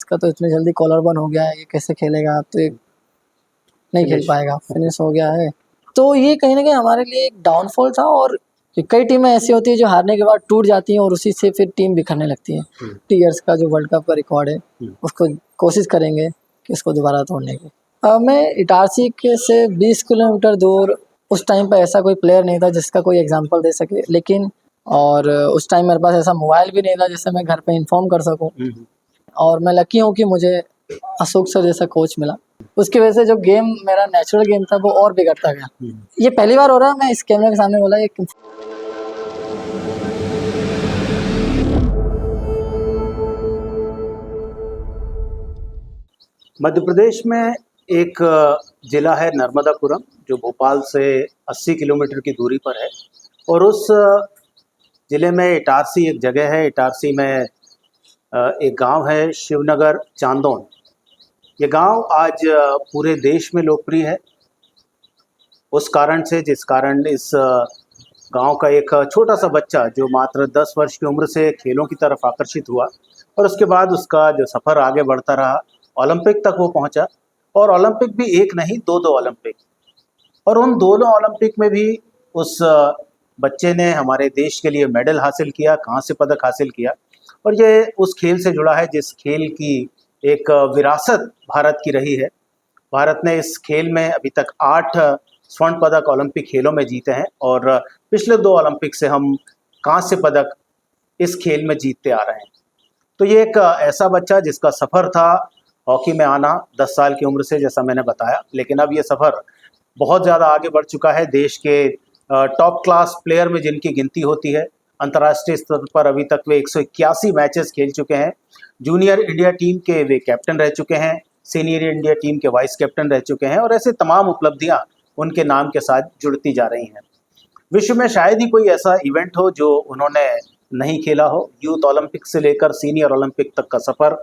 इसका तो इतनी जल्दी कॉलर बन हो गया है, ये कैसे खेलेगा, अब तो ये नहीं खेल पाएगा, फिनिश हो गया है। तो ये कहीं ना कहीं हमारे लिए एक डाउनफॉल था। और कई टीमें ऐसी होती है जो हारने के बाद टूट जाती हैं और उसी से फिर टीम बिखरने लगती है। टीयर्स का जो वर्ल्ड कप का रिकॉर्ड है उसको कोशिश करेंगे कि इसको दोबारा तोड़ने की। मैं इटारसी के से 20 किलोमीटर दूर, उस टाइम पे ऐसा कोई प्लेयर नहीं था जिसका कोई एग्जांपल दे सके, लेकिन और उस टाइम मेरे पास ऐसा मोबाइल भी नहीं था जिससे मैं घर पे इन्फॉर्म कर सकूं। और मैं लकी हूँ कि मुझे अशोक सर जैसा कोच मिला। उसकी वजह से जो गेम मेरा नेचुरल गेम था वो और बिगड़ता गया। ये पहली बार हो रहा है मैं इस कैमरे के सामने बोला ये। मध्य प्रदेश में एक जिला है नर्मदापुरम, जो भोपाल से 80 किलोमीटर की दूरी पर है। और उस ज़िले में इटारसी एक जगह है। इटारसी में एक गांव है शिवनगर चांदौन। ये गांव आज पूरे देश में लोकप्रिय है उस कारण से, जिस कारण इस गांव का एक छोटा सा बच्चा जो मात्र 10 वर्ष की उम्र से खेलों की तरफ आकर्षित हुआ और उसके बाद उसका जो सफ़र आगे बढ़ता रहा, ओलंपिक तक वो पहुंचा। और ओलंपिक भी एक नहीं, दो ओलंपिक। और उन दोनों ओलंपिक में भी उस बच्चे ने हमारे देश के लिए मेडल हासिल किया, कांस्य पदक हासिल किया। और ये उस खेल से जुड़ा है जिस खेल की एक विरासत भारत की रही है। भारत ने इस खेल में अभी तक 8 स्वर्ण पदक ओलंपिक खेलों में जीते हैं और पिछले 2 ओलंपिक से हम कांस्य पदक इस खेल में जीतते आ रहे हैं। तो ये एक ऐसा बच्चा जिसका सफ़र था हॉकी में आना 10 साल की उम्र से, जैसा मैंने बताया, लेकिन अब ये सफ़र बहुत ज़्यादा आगे बढ़ चुका है। देश के टॉप क्लास प्लेयर में जिनकी गिनती होती है, अंतर्राष्ट्रीय स्तर पर अभी तक वे 181 मैचेस खेल चुके हैं। जूनियर इंडिया टीम के वे कैप्टन रह चुके हैं, सीनियर इंडिया टीम के वाइस कैप्टन रह चुके हैं, और ऐसे तमाम उपलब्धियां उनके नाम के साथ जुड़ती जा रही हैं। विश्व में शायद ही कोई ऐसा इवेंट हो जो उन्होंने नहीं खेला हो। यूथ ओलंपिक से लेकर सीनियर ओलंपिक तक का सफ़र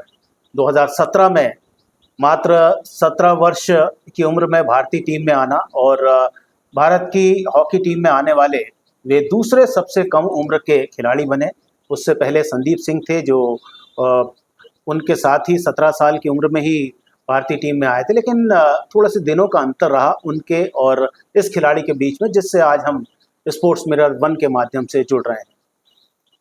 2017 में मात्र 17 वर्ष की उम्र में भारतीय टीम में आना, और भारत की हॉकी टीम में आने वाले वे दूसरे सबसे कम उम्र के खिलाड़ी बने। उससे पहले संदीप सिंह थे जो उनके साथ ही 17 साल की उम्र में ही भारतीय टीम में आए थे, लेकिन थोड़ा से दिनों का अंतर रहा उनके और इस खिलाड़ी के बीच में, जिससे आज हम स्पोर्ट्स मिरर 1 के माध्यम से जुड़ रहे हैं।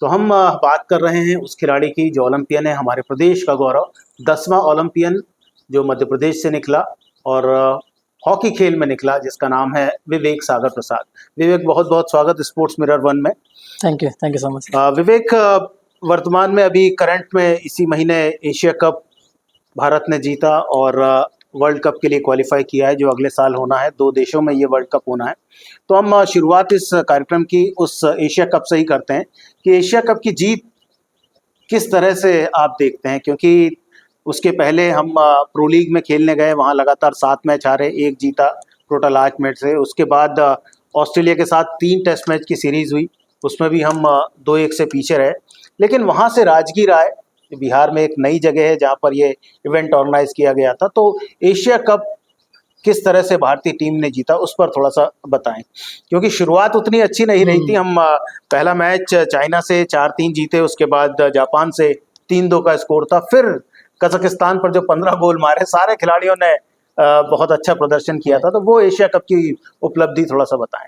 तो हम बात कर रहे हैं उस खिलाड़ी की जो ओलंपियन है, हमारे प्रदेश का गौरव, 10वां ओलंपियन जो मध्य प्रदेश से निकला और हॉकी खेल में निकला, जिसका नाम है विवेक सागर प्रसाद। विवेक, बहुत बहुत स्वागत स्पोर्ट्स मिरर 1 में। Thank you so much. Vivek, वर्तमान में अभी करंट में इसी महीने एशिया कप भारत ने जीता और वर्ल्ड कप के लिए क्वालिफाई किया है, जो अगले साल होना है। 2 देशों में ये वर्ल्ड कप होना है। तो हम शुरुआत इस कार्यक्रम की उस एशिया कप से ही करते हैं कि एशिया कप की जीत किस तरह से आप देखते हैं, क्योंकि उसके पहले हम प्रो लीग में खेलने गए, वहाँ लगातार 7 मैच हारे, 1 जीता टोटल 8 मैच से। उसके बाद ऑस्ट्रेलिया के साथ 3 टेस्ट मैच की सीरीज़ हुई, उसमें भी हम 2-1 से पीछे रहे। लेकिन वहाँ से राजगीर आए, बिहार में एक नई जगह है जहाँ पर ये इवेंट ऑर्गेनाइज किया गया था। तो एशिया कप किस तरह से भारतीय टीम ने जीता, उस पर थोड़ा सा बताएं, क्योंकि शुरुआत उतनी अच्छी नहीं रही थी। हम पहला मैच चाइना से 4-3 जीते, उसके बाद जापान से 3-2 का स्कोर था, फिर कजाकिस्तान पर जो 15 गोल मारे, सारे खिलाड़ियों ने बहुत अच्छा प्रदर्शन किया था। तो वो एशिया कप की उपलब्धि थोड़ा सा बताएं।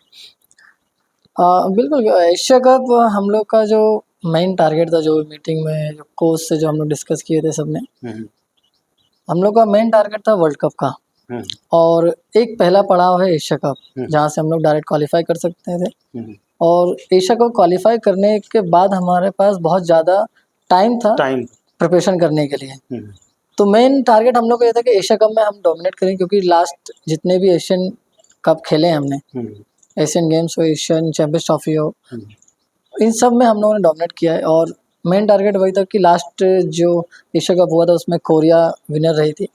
बिल्कुल, एशिया कप हम लोग का जो मेन टारगेट था, जो मीटिंग में जो कोच से जो हम लोग डिस्कस किए थे सबने, हम लोग का मेन टारगेट था वर्ल्ड कप का। और एक पहला पड़ाव है एशिया कप, जहाँ से हम लोग डायरेक्ट क्वालिफाई कर सकते थे। और एशिया कप क्वालिफाई करने के बाद हमारे पास बहुत ज़्यादा टाइम था प्रिपरेशन करने के लिए। तो मेन टारगेट हम लोग का ये था कि एशिया कप में हम डोमिनेट करें, क्योंकि लास्ट जितने भी एशियन कप खेले हैं हमने, एशियन गेम्स हो, एशियन चैंपियंस ट्रॉफी हो, इन सब में हम लोगों ने डोमिनेट किया है। और मेन टारगेट वही था कि लास्ट जो एशिया कप हुआ था उसमें कोरिया विनर रही थी।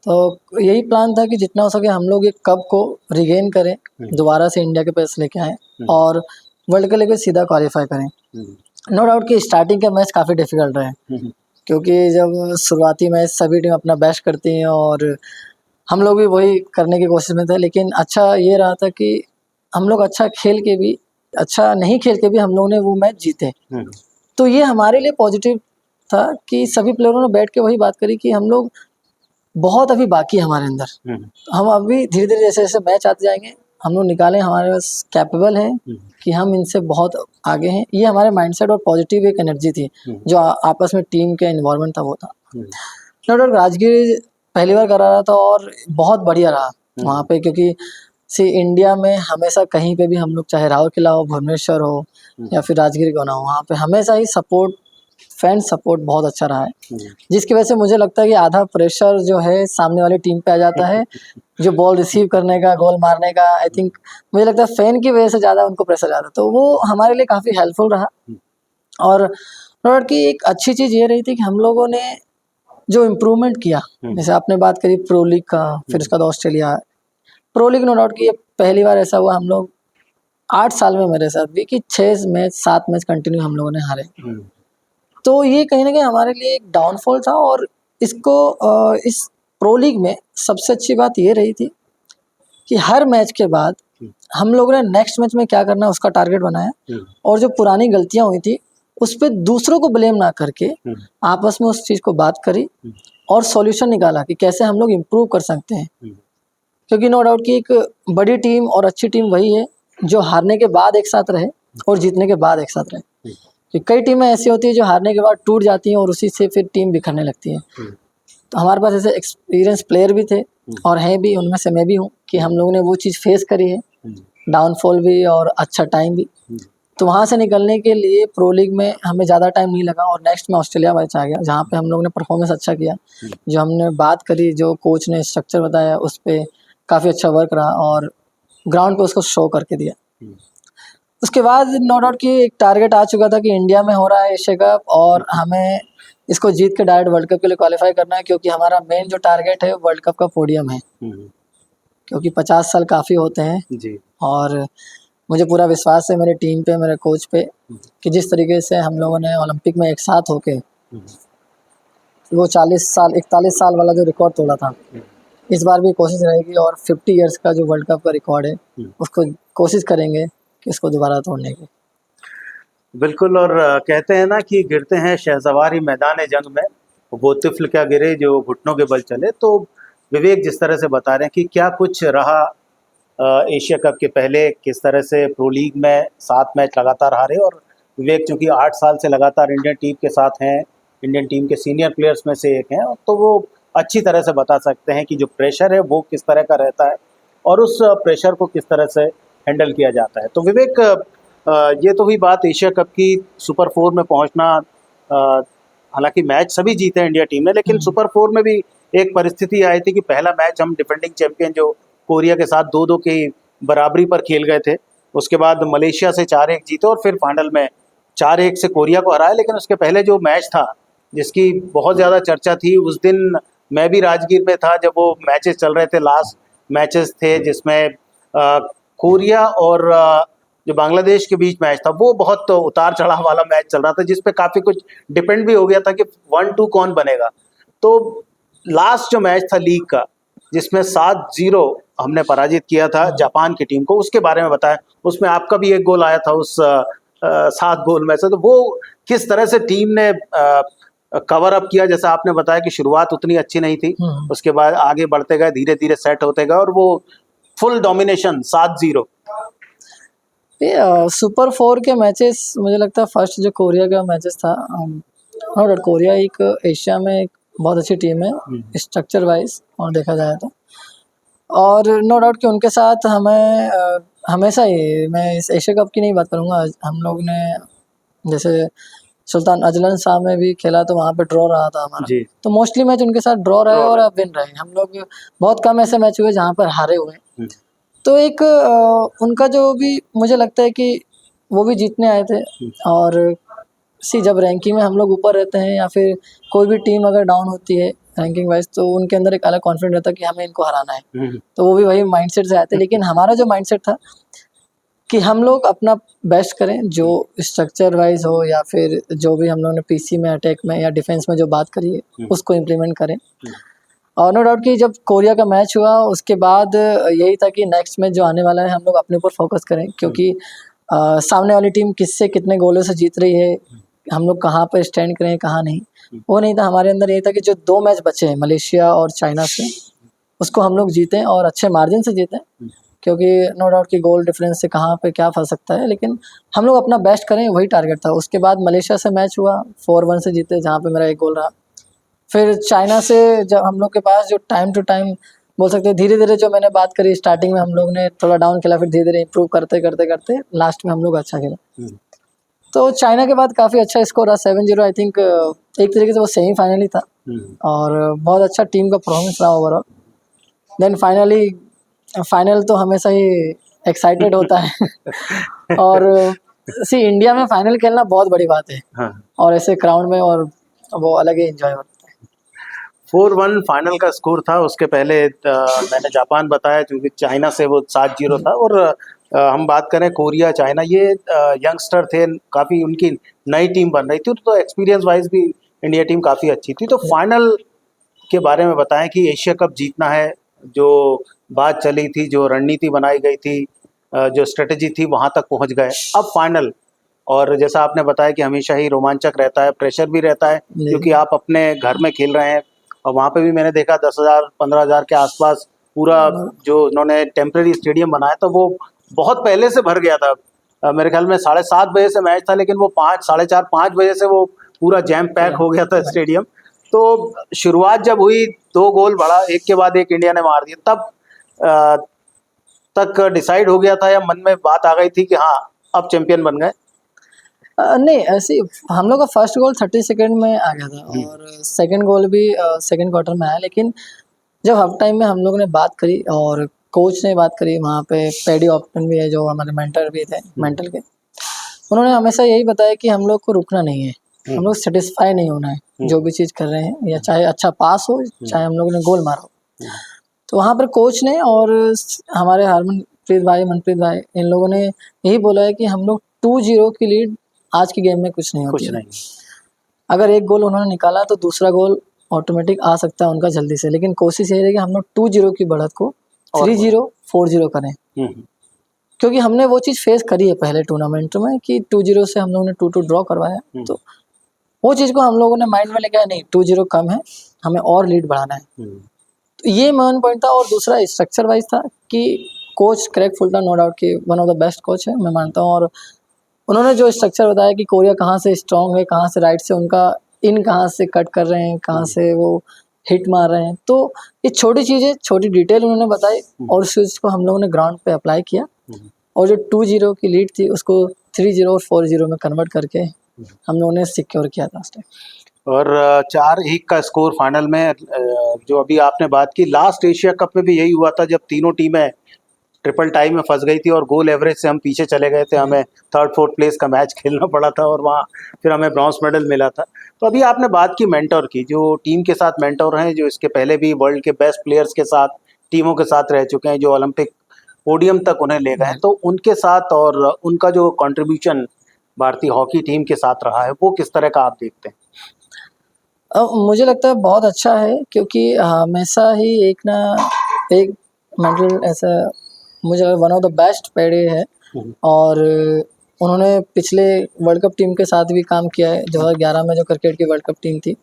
तो यही प्लान था कि जितना हो सके हम लोग एक कप को रिगेन करें, दोबारा से इंडिया के पास लेके आएँ और वर्ल्ड के लेके सीधा क्वालिफाई करें। नो डाउट कि स्टार्टिंग के मैच काफ़ी डिफिकल्ट रहे, क्योंकि जब शुरुआती मैच सभी टीम अपना बेस्ट करती हैं और हम लोग भी वही करने की कोशिश में थे। लेकिन अच्छा ये रहा था कि हम लोग अच्छा खेल के भी, अच्छा नहीं खेल के भी हम लोग ने वो मैच जीते। तो ये हमारे लिए पॉजिटिव था कि सभी प्लेयरों ने बैठ के वही बात करी कि हम लोग बहुत अभी बाकी है हमारे अंदर, हम अभी धीरे धीरे जैसे जैसे मैच आते जाएंगे हम लोग निकालें, हमारे पास कैपेबल है कि हम इनसे बहुत आगे हैं। ये हमारे माइंडसेट और पॉजिटिव एक एनर्जी थी जो आपस में टीम के इन्वायरमेंट था वो था। नो डाउट राजगीर पहली बार करा रहा था और बहुत बढ़िया रहा वहाँ पे, क्योंकि इंडिया में हमेशा कहीं पे भी हम लोग चाहे राउरकेला हो, भुवनेश्वर हो या फिर राजगीर क्यों ना हो, वहाँ पे हमेशा ही सपोर्ट, फैन सपोर्ट बहुत अच्छा रहा है, जिसकी वजह से मुझे लगता है कि आधा प्रेशर जो है सामने वाली टीम पे आ जाता है जो बॉल रिसीव करने का, गोल मारने का। आई थिंक मुझे लगता है फैन की वजह से ज़्यादा उनको प्रेशर ज़्यादा, तो वो हमारे लिए काफ़ी हेल्पफुल रहा। और नोट की एक अच्छी चीज़ ये रही थी कि हम लोगों ने जो इम्प्रूवमेंट किया, जैसे आपने बात करी प्रो लीग का, फिर उसके बाद Australia pro league, no doubt कि ये पहली बार ऐसा हुआ हम लोग 8 साल में मेरे साथ भी कि 6 मैच 7 मैच कंटिन्यू हम लोगों ने हारे। तो ये कहीं ना कहीं हमारे लिए एक डाउनफॉल था। और इसको इस प्रो लीग में सबसे अच्छी बात ये रही थी कि हर मैच के बाद हम लोगों ने नेक्स्ट मैच में क्या करना है उसका टारगेट बनाया, और जो पुरानी गलतियां हुई थी उस पर दूसरों को ब्लेम ना करके आपस में उस चीज़ को बात करी और सॉल्यूशन निकाला कि कैसे हम लोग इम्प्रूव कर सकते हैं। क्योंकि नो डाउट कि एक बड़ी टीम और अच्छी टीम वही है जो हारने के बाद एक साथ रहे और जीतने के बाद एक साथ रहे। कि कई टीमें ऐसी होती है जो हारने के बाद टूट जाती हैं और उसी से फिर टीम बिखरने लगती है। तो हमारे पास ऐसे एक्सपीरियंस प्लेयर भी थे और हैं भी, उनमें से मैं भी हूँ कि हम लोगों ने वो चीज़ फेस करी है, डाउनफॉल भी और अच्छा टाइम भी। तो वहाँ से निकलने के लिए प्रो लीग में हमें ज़्यादा टाइम नहीं लगा और नेक्स्ट में ऑस्ट्रेलिया मैच आ गया जहाँ पे हम लोगों ने परफॉर्मेंस अच्छा किया। जो हमने बात करी, जो कोच ने स्ट्रक्चर बताया उस पर काफ़ी अच्छा वर्क रहा और ग्राउंड पे उसको शो करके दिया। उसके बाद नो डाउट कि एक टारगेट आ चुका था कि इंडिया में हो रहा है एशिया कप और हमें इसको जीत के डायरेक्ट वर्ल्ड कप के लिए क्वालिफाई करना है, क्योंकि हमारा मेन जो टारगेट है वर्ल्ड कप का पोडियम है। क्योंकि 50 साल काफ़ी होते हैं जी। और मुझे पूरा विश्वास है मेरी टीम पे, मेरे कोच पे, कि जिस तरीके से हम लोगों ने ओलंपिक में एक साथ होके वो 41 साल वाला जो रिकॉर्ड तोड़ा था, इस बार भी कोशिश रहेगी और 50 इयर्स का जो वर्ल्ड कप का रिकॉर्ड है उसको कोशिश करेंगे कि इसको दोबारा तोड़ने की। बिल्कुल। और कहते हैं ना कि गिरते हैं शहसवार ही मैदान जंग में, वो तिफल क्या गिरे जो घुटनों के बल चले। तो विवेक जिस तरह से बता रहे हैं कि क्या कुछ रहा एशिया कप के पहले, किस तरह से प्रो लीग में 7 मैच लगातार हारे, और विवेक चूँकि 8 साल से लगातार इंडियन टीम के साथ हैं, इंडियन टीम के सीनियर प्लेयर्स में से एक हैं, तो वो अच्छी तरह से बता सकते हैं कि जो प्रेशर है वो किस तरह का रहता है और उस प्रेशर को किस तरह से हैंडल किया जाता है। तो विवेक, ये तो हुई बात एशिया कप की, सुपर 4 में पहुंचना। हालांकि मैच सभी जीते हैं इंडिया टीम ने, लेकिन सुपर 4 में भी एक परिस्थिति आई थी कि पहला मैच हम डिफेंडिंग चैंपियन जो कोरिया के साथ 2-2 की बराबरी पर खेल गए थे। उसके बाद मलेशिया से 4-1 जीते और फिर फाइनल में 4-1 से कोरिया को हराया। लेकिन उसके पहले जो मैच था जिसकी बहुत ज़्यादा चर्चा थी, उस दिन मैं भी राजगीर में था जब वो मैचेस चल रहे थे, लास्ट मैचेस थे जिसमें कोरिया और जो बांग्लादेश के बीच मैच था वो बहुत उतार चढ़ाव वाला मैच चल रहा था, जिस पे काफ़ी कुछ डिपेंड भी हो गया था कि 1-2 कौन बनेगा। तो लास्ट जो मैच था लीग का, जिसमें 7-0 हमने पराजित किया था जापान की टीम को, उसके बारे में बताएं। उसमें आपका भी एक गोल आया था उस 7 गोल में से, तो वो किस तरह से टीम ने कवर अप किया? जैसा आपने बताया कि शुरुआत उतनी अच्छी नहीं थी, उसके बाद आगे बढ़ते गए, धीरे धीरे सेट होते गए और वो फुल डोमिनेशन 7-0। सुपर 4 के मैचेस मुझे लगता है फर्स्ट जो कोरिया का मैचेस था, और कोरिया एक एशिया में एक बहुत अच्छी टीम है स्ट्रक्चर वाइज और देखा जाए तो, और नो डाउट कि उनके साथ हमें हमेशा ही, मैं इस एशिया कप की नहीं बात करूँगा, हम लोग ने जैसे सुल्तान अजलन शाह में भी खेला तो वहाँ पे ड्रॉ रहा था हमारा, तो मोस्टली मैच उनके साथ ड्रॉ रहे और विन रहे। हम लोग बहुत कम ऐसे मैच हुए जहाँ पर हारे हुए। तो एक उनका जो भी मुझे लगता है कि वो भी जीतने आए थे, और जब रैंकिंग में हम लोग ऊपर रहते हैं या फिर कोई भी टीम अगर डाउन होती है रैंकिंग वाइज, तो उनके अंदर एक अलग कॉन्फिडेंस रहता है कि हमें इनको हराना है। तो वो भी वही माइंडसेट से आए थे। लेकिन हमारा जो माइंडसेट था कि हम लोग अपना बेस्ट करें, जो स्ट्रक्चर वाइज हो या फिर जो भी हम लोगों ने पीसी में, अटैक में या डिफेंस में जो बात करी है उसको इम्प्लीमेंट करें। और नो डाउट कि जब कोरिया का मैच हुआ उसके बाद यही था कि नेक्स्ट मैच जो आने वाला है हम लोग अपने ऊपर फोकस करें, क्योंकि सामने वाली टीम किससे कितने गोलों से जीत रही है, हम लोग कहाँ पर स्टैंड करें कहाँ नहीं। वो नहीं था, हमारे अंदर ये था कि जो 2 मैच बचे हैं मलेशिया और चाइना से, उसको हम लोग जीतें और अच्छे मार्जिन से जीतें, क्योंकि नो डाउट कि गोल डिफरेंस से कहाँ पे क्या फंस सकता है, लेकिन हम लोग अपना बेस्ट करें, वही टारगेट था। उसके बाद मलेशिया से मैच हुआ, 4-1 से जीते, जहाँ पे मेरा 1 गोल रहा। फिर चाइना से जब हम लोग के पास जो टाइम टू टाइम बोल सकते हैं, धीरे-धीरे जो मैंने बात करी, स्टार्टिंग में हम लोग ने थोड़ा डाउन खेला, फिर धीरे-धीरे इम्प्रूव करते लास्ट में हम लोग अच्छा खेले। तो चाइना के बाद काफ़ी अच्छा स्कोर रहा, 7-0 आई थिंक। एक तरीके से वो सेमीफाइनल ही था और बहुत अच्छा टीम का परफॉर्मेंस रहा ओवरऑल। देन फाइनल तो हमेशा ही एक्साइटेड होता है और इंडिया में फाइनल खेलना बहुत बड़ी बात है। हाँ। और ऐसे क्राउड में, और वो अलग ही एंजॉय होता है। 4-1 फाइनल का स्कोर था। उसके पहले मैंने जापान बताया, क्योंकि चाइना से वो 7-0 था। और हम बात करें कोरिया चाइना, ये यंगस्टर थे, काफ़ी उनकी नई टीम बन रही थी, तो एक्सपीरियंस वाइज भी इंडिया टीम काफ़ी अच्छी थी। तो फाइनल के बारे में बताएं कि एशिया कप जीतना है, जो बात चली थी, जो रणनीति बनाई गई थी, जो स्ट्रेटजी थी, वहाँ तक पहुँच गए। अब फाइनल, और जैसा आपने बताया कि हमेशा ही रोमांचक रहता है, प्रेशर भी रहता है, क्योंकि आप अपने घर में खेल रहे हैं। और वहाँ पे भी मैंने देखा 10,000-15,000 के आसपास पूरा जो उन्होंने टेम्परेरी स्टेडियम बनाया था, वो बहुत पहले से भर गया था। मेरे ख्याल में 7:30 बजे से मैच था, लेकिन वो 4:30-5 बजे से वो पूरा जैम पैक हो गया था स्टेडियम। तो शुरुआत जब हुई, 2 गोल बढ़ा, एक के बाद एक इंडिया ने मार दिया, तब तक डिसाइड हो गया था, या मन में बात आ गई थी कि हाँ अब चैंपियन बन गए? नहीं, ऐसी हम लोग का फर्स्ट गोल 30 सेकंड में आ गया था और सेकंड गोल भी सेकंड क्वार्टर में आया। लेकिन जब हाफ टाइम में हम लोग ने बात करी और कोच ने बात करी, वहाँ पे पैडी ऑप्टन भी है जो हमारे मेंटर भी थे मेंटल के, उन्होंने हमेशा यही बताया कि हम लोग को रुकना नहीं है, हम लोग सेटिस्फाई नहीं होना है जो भी चीज़ कर रहे हैं, या चाहे अच्छा पास हो, चाहे हम लोग ने गोल मारा हो। तो वहाँ पर कोच ने और हमारे मनप्रीत भाई, इन लोगों ने यही बोला है कि हम लोग 2-0 की लीड आज की गेम में कुछ नहीं होती है। अगर 1 गोल उन्होंने निकाला तो दूसरा गोल ऑटोमेटिक आ सकता है उनका जल्दी से, लेकिन कोशिश यही रहेगी हम लोग 2-0 की बढ़त को 3-0, 4-0 करें, क्योंकि हमने वो चीज़ फेस करी है पहले टूर्नामेंट में कि 2-0 से हम लोगों ने 2-2 ड्रॉ करवाया। तो वो चीज़ को हम लोगों ने माइंड में लेके आया, नहीं 2-0 कम है, हमें और लीड बढ़ाना है। तो ये मेन पॉइंट था। और दूसरा स्ट्रक्चर वाइज था कि coach Craig Fulton no doubt कि one of the best coach है, मैं मानता हूँ। और उन्होंने जो स्ट्रक्चर बताया कि कोरिया कहाँ से स्ट्रॉन्ग है, कहाँ से राइट से उनका इन कहाँ से कट कर रहे हैं, कहाँ से वो हिट मार रहे हैं, तो ये छोटी चीज़ें, छोटी डिटेल उन्होंने बताई और उस चीज़ को हम लोगों ने ग्राउंड पे अप्लाई किया और जो 2-0 की लीड थी उसको 3-0 और 4-0 में कन्वर्ट करके हम लोगों ने सिक्योर किया था उस टाइम। और 4-1 का स्कोर फाइनल में, जो अभी आपने बात की, लास्ट एशिया कप में भी यही हुआ था, जब तीनों टीमें ट्रिपल टाई में फंस गई थी और गोल एवरेज से हम पीछे चले गए थे, हमें 3rd-4th प्लेस का मैच खेलना पड़ा था और वहाँ फिर हमें ब्रॉन्ज मेडल मिला था। तो अभी आपने बात की मेंटोर की, जो टीम के साथ मेंटोर हैं, जो इसके पहले भी वर्ल्ड के बेस्ट प्लेयर्स के साथ, टीमों के साथ रह चुके हैं, जो ओलंपिक पोडियम तक उन्हें ले गए हैं, तो उनके साथ और उनका जो कंट्रीब्यूशन भारतीय हॉकी टीम के साथ रहा है, वो किस तरह का आप देखते हैं? मुझे लगता है बहुत अच्छा है, क्योंकि हमेशा ही एक मेंटल ऐसा, मुझे वन ऑफ द बेस्ट पैडे है। और उन्होंने पिछले वर्ल्ड कप टीम के साथ भी काम किया है, 2011 में जो क्रिकेट की वर्ल्ड कप टीम थी।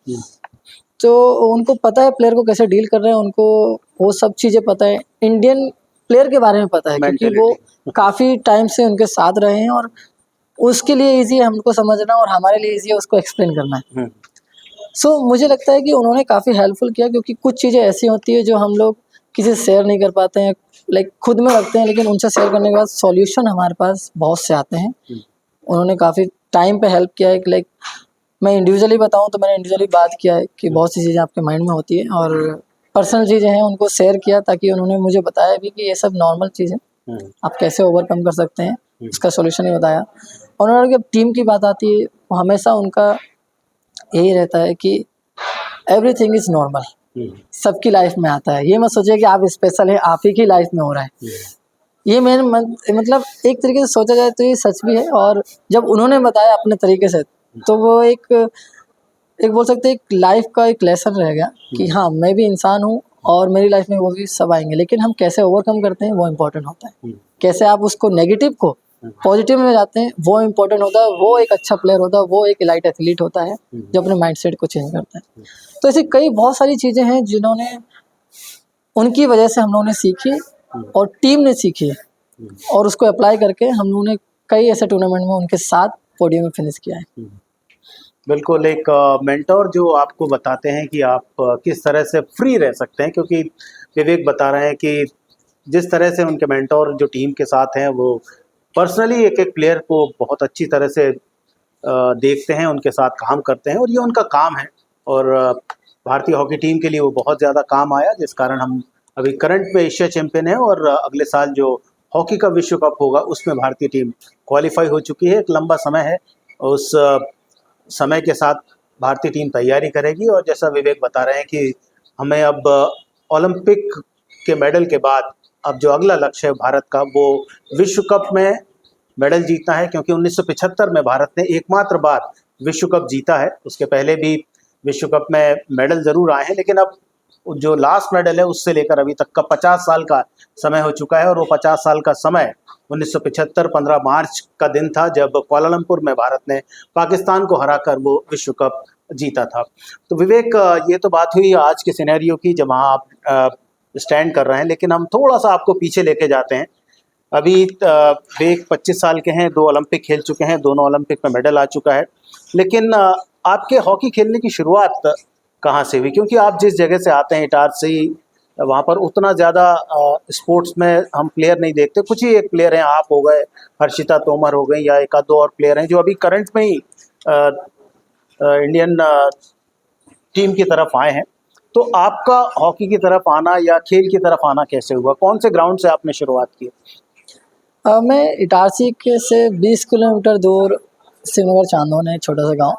तो उनको पता है प्लेयर को कैसे डील कर रहे हैं, उनको वो सब चीज़ें पता है, इंडियन प्लेयर के बारे में पता है, क्योंकि वो काफ़ी टाइम से उनके साथ रहे हैं और उसके लिए ईजी है हमको समझना और हमारे लिए ईजी है उसको एक्सप्लेन करना है। सो मुझे लगता है कि उन्होंने काफ़ी हेल्पफुल किया, क्योंकि कुछ चीज़ें ऐसी होती है जो हम लोग किसी से शेयर नहीं कर पाते हैं, लाइक खुद में रखते हैं, लेकिन उनसे शेयर करने के बाद सॉल्यूशन हमारे पास बहुत से आते हैं। उन्होंने काफ़ी टाइम पे हेल्प किया है। लाइक मैं इंडिविजुअली बताऊं तो मैंने इंडिविजुअली बात किया है कि बहुत सी चीज़ें आपके माइंड में होती है और पर्सनल चीज़ें हैं उनको शेयर किया, ताकि उन्होंने मुझे बताया भी कि ये सब नॉर्मल चीज़ है, आप कैसे ओवरकम कर सकते हैं, उसका सॉल्यूशन ही बताया। और उन्होंने जब टीम की बात आती है, वो हमेशा उनका यही रहता है कि एवरीथिंग इज़ नॉर्मल, सबकी लाइफ में आता है, ये मत सोचिए कि आप स्पेशल है, आप ही की लाइफ में हो रहा है। ये मेन मतलब एक तरीके से सोचा जाए तो ये सच भी है। और जब उन्होंने बताया अपने तरीके से, तो वो एक बोल सकते हैं एक लाइफ का एक लेसन रह गया कि हाँ मैं भी इंसान हूँ और मेरी लाइफ में वो भी सब आएंगे, लेकिन हम कैसे ओवरकम करते हैं वो इम्पोर्टेंट होता है। कैसे आप उसको नेगेटिव को पॉजिटिव में जाते हैं, वो इम्पोर्टेंट होता है, वो एक अच्छा प्लेयर होता है, वो एक एलाइट एथलीट होता है जो अपने माइंडसेट को चेंज करता है। तो ऐसी कई बहुत सारी चीज़ें हैं जिन्होंने उनकी वजह से हम लोगों ने सीखी और टीम ने सीखी और उसको अप्लाई करके हम लोगों ने कई ऐसे टूर्नामेंट में उनके साथ पोडियम में फिनिश किया है। बिल्कुल, एक मेंटोर जो आपको बताते हैं कि आप किस तरह से फ्री रह सकते हैं, क्योंकि विवेक बता रहे हैं कि जिस तरह से उनके मेंटोर जो टीम के साथ हैं वो पर्सनली एक एक प्लेयर को बहुत अच्छी तरह से देखते हैं, उनके साथ काम करते हैं और ये उनका काम है। और भारतीय हॉकी टीम के लिए वो बहुत ज़्यादा काम आया, जिस कारण हम अभी करंट में एशिया चैंपियन है और अगले साल जो हॉकी का विश्व कप होगा उसमें भारतीय टीम क्वालिफाई हो चुकी है। एक लंबा समय है, उस समय के साथ भारतीय टीम तैयारी करेगी और जैसा विवेक बता रहे हैं कि हमें अब ओलंपिक के मेडल के बाद अब जो अगला लक्ष्य है भारत का वो विश्व कप में मेडल जीतना है, क्योंकि 1975 में भारत ने एकमात्र बार विश्व कप जीता है। उसके पहले भी विश्व कप में मेडल ज़रूर आए हैं, लेकिन अब जो लास्ट मेडल है उससे लेकर अभी तक का 50 साल का समय हो चुका है और वो 50 साल का समय 1975 15 मार्च का दिन था जब कुआलालंपुर में भारत ने पाकिस्तान को हराकर वो विश्व कप जीता था। तो विवेक, ये तो बात हुई आज के सिनेरियो की जब वहाँ आप स्टैंड कर रहे हैं, लेकिन हम थोड़ा सा आपको पीछे लेके जाते हैं। अभी विवेक 25 साल के हैं, 2 ओलंपिक खेल चुके हैं, दोनों ओलंपिक में मेडल आ चुका है, लेकिन आपके हॉकी खेलने की शुरुआत कहाँ से हुई? क्योंकि आप जिस जगह से आते हैं इटारसी, वहाँ पर उतना ज़्यादा स्पोर्ट्स में हम प्लेयर नहीं देखते। कुछ ही एक प्लेयर हैं, आप हो गए, हर्षिता तोमर हो गई, या एक आध दो और प्लेयर हैं जो अभी करंट में ही इंडियन टीम की तरफ आए हैं। तो आपका हॉकी की तरफ आना या खेल की तरफ आना कैसे हुआ? कौन से ग्राउंड से आपने शुरुआत की? मैं इटारसी के से 20 किलोमीटर दूर श्रीनगर चांदोन है, छोटा सा गांव,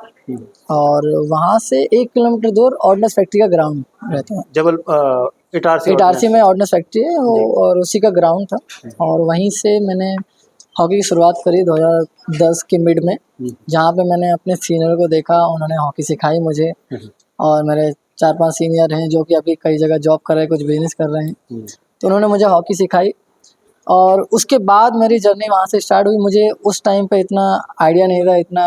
और वहाँ से 1 किलोमीटर दूर ऑर्डिनेंस फैक्ट्री का ग्राउंड रहता है। जबल इटारसी में ऑर्डिनेंस फैक्ट्री है वो, और उसी का ग्राउंड था और वहीं से मैंने हॉकी की शुरुआत करी 2010 के मिड में, जहाँ पे मैंने अपने सीनियर को देखा, उन्होंने हॉकी सिखाई मुझे। और मेरे 4-5 सीनियर हैं जो कि अभी कई जगह जॉब कर रहे हैं, कुछ बिजनेस कर रहे हैं, तो उन्होंने मुझे हॉकी सिखाई और उसके बाद मेरी जर्नी वहाँ से स्टार्ट हुई। मुझे उस टाइम पे इतना आइडिया नहीं था, इतना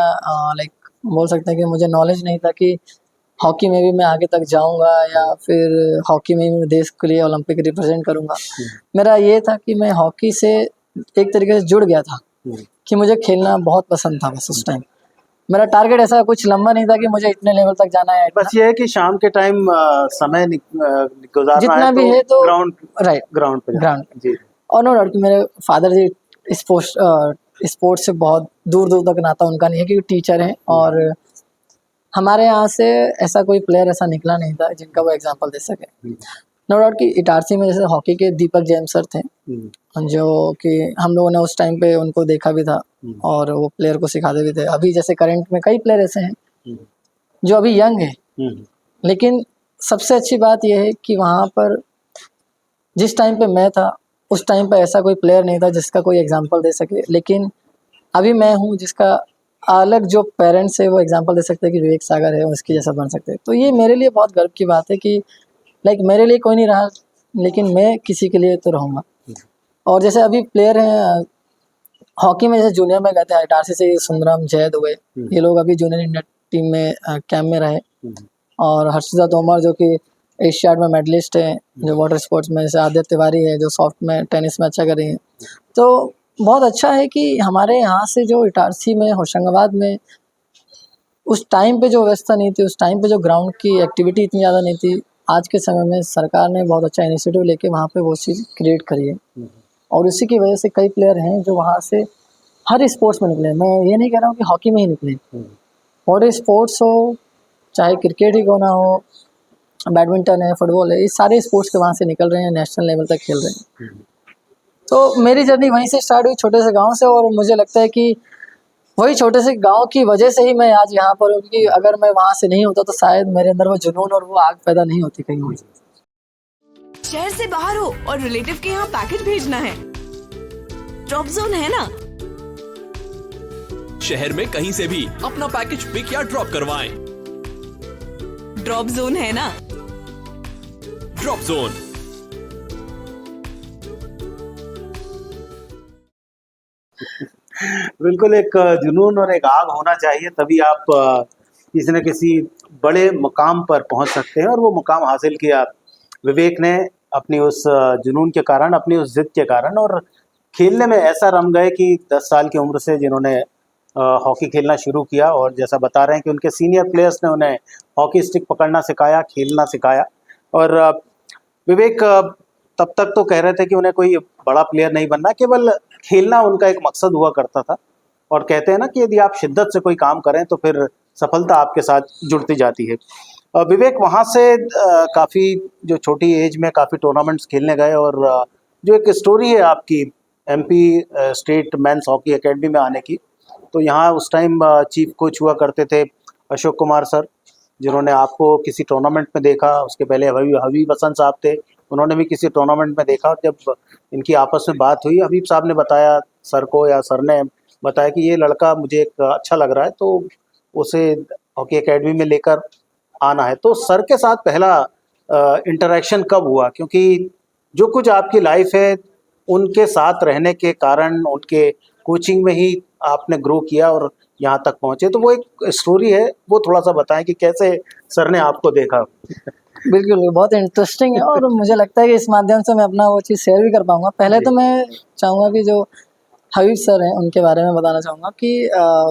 लाइक बोल सकते हैं कि मुझे नॉलेज नहीं था कि हॉकी में भी मैं आगे तक जाऊंगा या फिर हॉकी में भी मैं देश के लिए ओलंपिक रिप्रेजेंट करूंगा। मेरा ये था कि मैं हॉकी से एक तरीके से जुड़ गया था कि मुझे खेलना बहुत पसंद था। बस उस टाइम मेरा टारगेट ऐसा कुछ लंबा नहीं था कि मुझे इतने लेवल तक जाना है। बस ये है कि शाम के टाइम समय गुजारना जितना है भी है तो ग्राउंड राइट पे ग्राउंड जी। और नो डाउट कि मेरे फादर जी स्पोर्ट्स से बहुत दूर दूर तक नाता उनका नहीं है, क्योंकि टीचर हैं और हमारे यहाँ से ऐसा कोई प्लेयर ऐसा निकला नहीं था जिनका वो एग्जांपल दे सके। नो डाउट कि इटारसी में जैसे हॉकी के दीपक जैन सर थे, जो कि हम लोगों ने उस टाइम पे उनको देखा भी था और वो प्लेयर को सिखाते भी थे। अभी जैसे करंट में कई प्लेयर ऐसे हैं जो अभी यंग हैं, लेकिन सबसे अच्छी बात यह है कि वहाँ पर जिस टाइम पे मैं था उस टाइम पे ऐसा कोई प्लेयर नहीं था जिसका कोई एग्जांपल दे सके, लेकिन अभी मैं हूँ जिसका अलग जो पेरेंट्स है वो एग्जांपल दे सकते हैं कि विवेक सागर है, उसकी जैसा बन सकते हैं। तो ये मेरे लिए बहुत गर्व की बात है कि लाइक मेरे लिए कोई नहीं रहा, लेकिन मैं किसी के लिए तो रहूँगा। और जैसे अभी प्लेयर हैं हॉकी में, जैसे जूनियर में गए थे इटारसी से सुंदरम जैद हुए, ये लोग अभी जूनियर इंडिया टीम में कैंप में रहे। और हर्षिता तोमर जो कि एशियाड में मेडलिस्ट है, जो वाटर स्पोर्ट्स में, जैसे आदित्य तिवारी है जो सॉफ्ट में टेनिस में अच्छा कर रही है। तो बहुत अच्छा है कि हमारे यहाँ से जो इटारसी में, होशंगाबाद में उस टाइम पे जो व्यवस्था नहीं थी, उस टाइम पे जो ग्राउंड की एक्टिविटी इतनी ज़्यादा नहीं थी, आज के समय में सरकार ने बहुत अच्छा इनिशिएटिव लेके वहाँ पे वो चीज़ क्रिएट करी है और उसी की वजह से कई प्लेयर हैं जो वहाँ से हर स्पोर्ट्स में निकले। मैं ये नहीं कह रहा हूँ कि हॉकी में ही निकले, और स्पोर्ट्स हो, चाहे क्रिकेट ही क्यों ना हो, बैडमिंटन है, फुटबॉल है, ये सारे स्पोर्ट्स के वहाँ से निकल रहे हैं, नेशनल लेवल तक खेल रहे हैं। तो मेरी जर्नी वहीं से स्टार्ट हुई, छोटे से गांव से, और मुझे लगता है कि वही छोटे से गांव की वजह से ही मैं आज यहाँ पर हूँ, क्योंकि अगर मैं वहाँ से नहीं होता तो शायद मेरे अंदर वो जुनून और वो आग पैदा नहीं होती कहीं और। शहर से बाहर हो और रिलेटिव के यहाँ पैकेट भेजना है, ड्रॉप जोन है ना। शहर में कहीं से भी अपना पैकेज पिक या ड्रॉप करवाएं। ड्रॉप जोन है ना। Drop zone. बिल्कुल एक जुनून और एक आग होना चाहिए, तभी आप किसी न किसी बड़े मुकाम पर पहुंच सकते हैं, और वो मुकाम हासिल किया विवेक ने अपनी उस जुनून के कारण, अपनी उस जिद के कारण। और खेलने में ऐसा रम गए कि 10 साल की उम्र से जिन्होंने हॉकी खेलना शुरू किया, और जैसा बता रहे हैं कि उनके सीनियर प्लेयर्स ने उन्हें हॉकी स्टिक पकड़ना सिखाया, खेलना सिखाया। और विवेक तब तक तो कह रहे थे कि उन्हें कोई बड़ा प्लेयर नहीं बनना, केवल खेलना उनका एक मकसद हुआ करता था। और कहते हैं ना कि यदि आप शिद्दत से कोई काम करें तो फिर सफलता आपके साथ जुड़ती जाती है। विवेक वहाँ से काफ़ी जो छोटी एज में काफ़ी टूर्नामेंट्स खेलने गए, और जो एक स्टोरी है आपकी MP state men's hockey academy में आने की, तो यहाँ उस टाइम चीफ कोच हुआ करते थे अशोक कुमार सर, जिन्होंने आपको किसी टूर्नामेंट में देखा। उसके पहले हबीब हसन साहब थे, उन्होंने भी किसी टूर्नामेंट में देखा। जब इनकी आपस में बात हुई, हबीब साहब ने बताया सर को, या सर ने बताया कि ये लड़का मुझे एक अच्छा लग रहा है, तो उसे हॉकी एकेडमी में लेकर आना है। तो सर के साथ पहला इंटरेक्शन कब हुआ? क्योंकि जो कुछ आपकी लाइफ है उनके साथ रहने के कारण, उनके कोचिंग में ही आपने ग्रो किया और यहाँ तक पहुँचे, तो वो एक स्टोरी है, वो थोड़ा सा बताएं कि कैसे सर ने आपको देखा। बिल्कुल, बहुत इंटरेस्टिंग है, और मुझे लगता है कि इस माध्यम से मैं अपना वो चीज़ शेयर भी कर पाऊँगा। पहले तो मैं चाहूँगा कि जो हबीब सर हैं उनके बारे में बताना चाहूँगा कि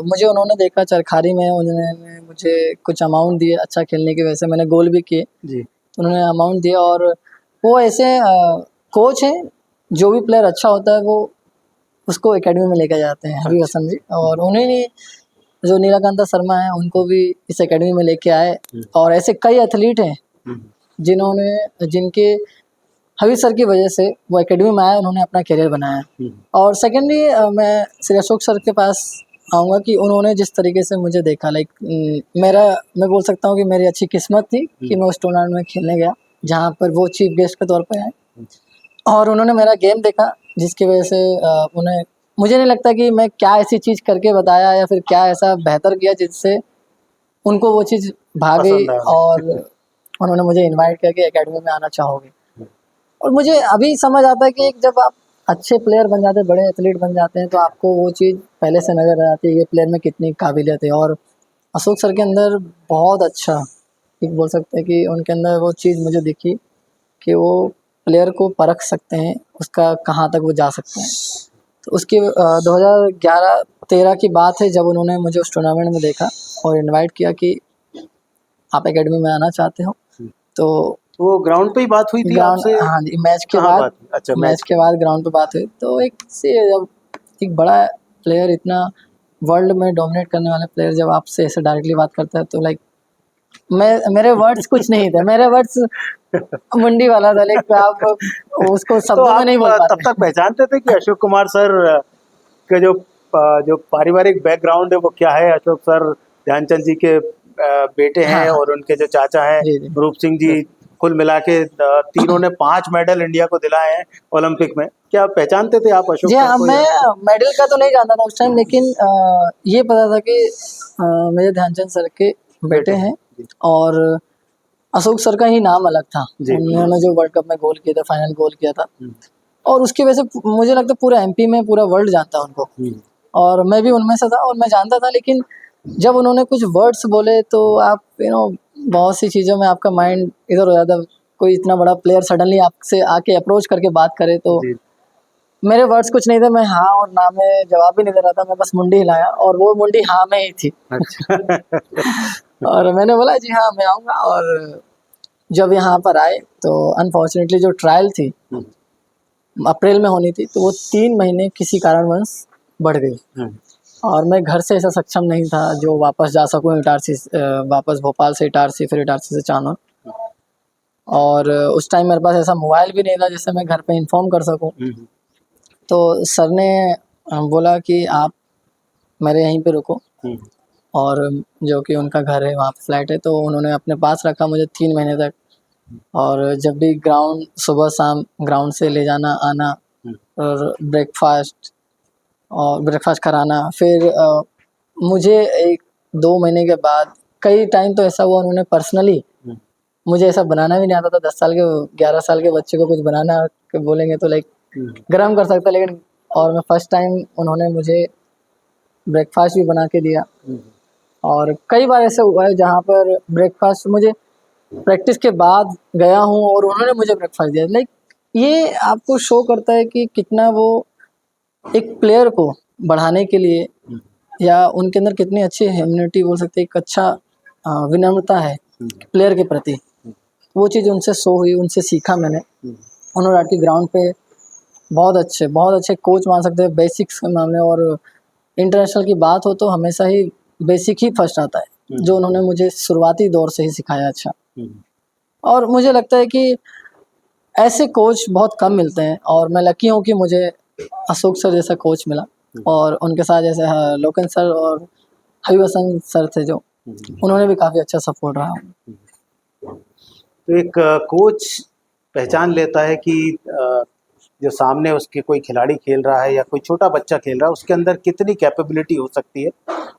मुझे उन्होंने देखा चरखारी में, उन्होंने मुझे कुछ अमाउंट दिए अच्छा खेलने की वजह से, मैंने गोल भी किए, जी। तो उन्होंने अमाउंट दिया। और वो ऐसे कोच हैं, जो भी प्लेयर अच्छा होता है वो उसको एकेडमी में लेकर जाते हैं, हबीब हसन जी। और उन्हें ही जो नीलाकांता शर्मा है उनको भी इस एकेडमी में लेके आए, और ऐसे कई एथलीट हैं जिनके हबीब सर की वजह से वो एकेडमी में आए, उन्होंने अपना करियर बनाया। और सेकेंडली मैं श्री अशोक सर के पास आऊँगा कि उन्होंने जिस तरीके से मुझे देखा, लाइक मैं बोल सकता हूँ कि मेरी अच्छी किस्मत थी कि मैं उस टूर्नामेंट में खेलने गया जहाँ पर वो चीफ गेस्ट के तौर पर आए, और उन्होंने मेरा गेम देखा, जिसकी वजह से उन्हें, मुझे नहीं लगता कि मैं क्या ऐसी चीज़ करके बताया या फिर क्या ऐसा बेहतर किया जिससे उनको वो चीज़ भा गई, और उन्होंने मुझे इनवाइट करके एकेडमी में आना चाहोगे। और मुझे अभी समझ आता है कि जब आप अच्छे प्लेयर बन जाते हैं, बड़े एथलीट बन जाते हैं, तो आपको वो चीज़ पहले से नज़र आ जाती है, ये प्लेयर में कितनी काबिलियत है। और अशोक सर के अंदर बहुत अच्छा, एक बोल सकते हैं कि उनके अंदर वो चीज़ मुझे दिखी कि वो प्लेयर को परख सकते हैं, उसका कहाँ तक वो जा सकते हैं। तो उसकी 2011-13 की बात है, जब उन्होंने मुझे उस टूर्नामेंट में देखा और इनवाइट किया कि आप एकेडमी में आना चाहते हो, तो वो ग्राउंड पे ही बात हुई थी आपसे? हाँ जी, मैच के बाद। अच्छा, मैच के बाद ग्राउंड पे बात हुई। तो जब एक बड़ा प्लेयर, इतना वर्ल्ड में डोमिनेट करने वाला प्लेयर जब आपसे ऐसे डायरेक्टली बात करता है, तो लाइक मेरे वर्ड्स कुछ नहीं थे, मेरे वर्ड्स मुंडी वाला था, लाइक आप उसको शब्दों में नहीं बोल पाते। तब तक पहचानते थे कि अशोक कुमार सर का जो पारिवारिक बैकग्राउंड है वो क्या है? अशोक सर ध्यानचंद जी के बेटे हैं, और उनके जो चाचा हैं रूप सिंह जी, कुल मिला के तीनों ने 5 मेडल इंडिया को दिलाए हैं ओलंपिक में। क्या पहचानते थे आप अशोक जी? सर हाँ, को? मैं मेडल का तो नहीं जानता था उस टाइम, लेकिन ये पता था कि मेरे ध्यानचंद सर के बेटे हैं, और अशोक सर का ही नाम अलग था। उन्होंने जो वर्ल्ड कप में गोल किया था, फाइनल गोल किया था, और उसकी वजह से मुझे लगता है पूरा एमपी में पूरा वर्ल्ड जानता है उनको, और मैं भी उनमें से था और मैं जानता था। लेकिन जब उन्होंने कुछ वर्ड्स बोले, तो आप बहुत सी चीज़ों में आपका माइंड इधर हो जाता है। कोई इतना बड़ा प्लेयर सडनली आपसे आके अप्रोच करके बात करे, तो मेरे वर्ड्स कुछ नहीं थे, मैं हाँ और ना में जवाब भी नहीं दे रहा था, मैं बस मुंडी हिलाया, और वो मुंडी हाँ में ही थी। और मैंने बोला जी हाँ मैं आऊँगा। और जब यहाँ पर आए, तो अनफॉर्चुनेटली जो ट्रायल थी अप्रैल में होनी थी, तो वो 3 महीने किसी कारणवश बढ़ गई, और मैं घर से ऐसा सक्षम नहीं था जो वापस जा सकूँ इटारसी, वापस भोपाल से इटारसी, फिर इटारसी से चांदौद। और उस टाइम मेरे पास ऐसा मोबाइल भी नहीं था जिससे मैं घर पे इन्फॉर्म कर सकूं। तो सर ने बोला कि आप मेरे यहीं पे रुको, और जो कि उनका घर है, वहाँ पे फ्लैट है, तो उन्होंने अपने पास रखा मुझे 3 महीने तक। और जब भी ग्राउंड, सुबह शाम ग्राउंड से ले जाना आना, और ब्रेकफास्ट कराना। फिर मुझे 1-2 महीने के बाद, कई टाइम तो ऐसा हुआ उन्होंने पर्सनली, मुझे ऐसा बनाना भी नहीं आता था, 10 साल के 11 साल के बच्चे को कुछ बनाना बोलेंगे तो लाइक गरम कर सकता, लेकिन और मैं फर्स्ट टाइम उन्होंने मुझे ब्रेकफास्ट भी बना के दिया। और कई बार ऐसा हुआ है जहाँ पर ब्रेकफास्ट मुझे प्रैक्टिस के बाद गया हूँ और उन्होंने मुझे ब्रेकफास्ट दिया। लाइक ये आपको शो करता है कि कितना वो एक प्लेयर को बढ़ाने के लिए या उनके अंदर कितनी अच्छी ह्यूमैनिटी बोल सकते हैं, एक अच्छा विनम्रता है प्लेयर के प्रति। वो चीज़ उनसे शो हुई, उनसे सीखा मैंने। उन्होंने आके ग्राउंड पे बहुत अच्छे कोच मान सकते हैं बेसिक्स के मामले। और इंटरनेशनल की बात हो तो हमेशा ही बेसिक ही फर्स्ट आता है, जो उन्होंने मुझे शुरुआती दौर से ही सिखाया। अच्छा, और मुझे लगता है कि ऐसे कोच बहुत कम मिलते हैं और मैं लकी हूँ कि मुझे अशोक सर जैसा कोच मिला। और उनके साथ जैसे लोकेन सर और हरिवसन सर थे जो, उन्होंने भी काफ़ी अच्छा सपोर्ट रहा। तो एक कोच पहचान लेता है कि जो सामने उसके कोई खिलाड़ी खेल रहा है या कोई छोटा बच्चा खेल रहा है, उसके अंदर कितनी कैपेबिलिटी हो सकती है।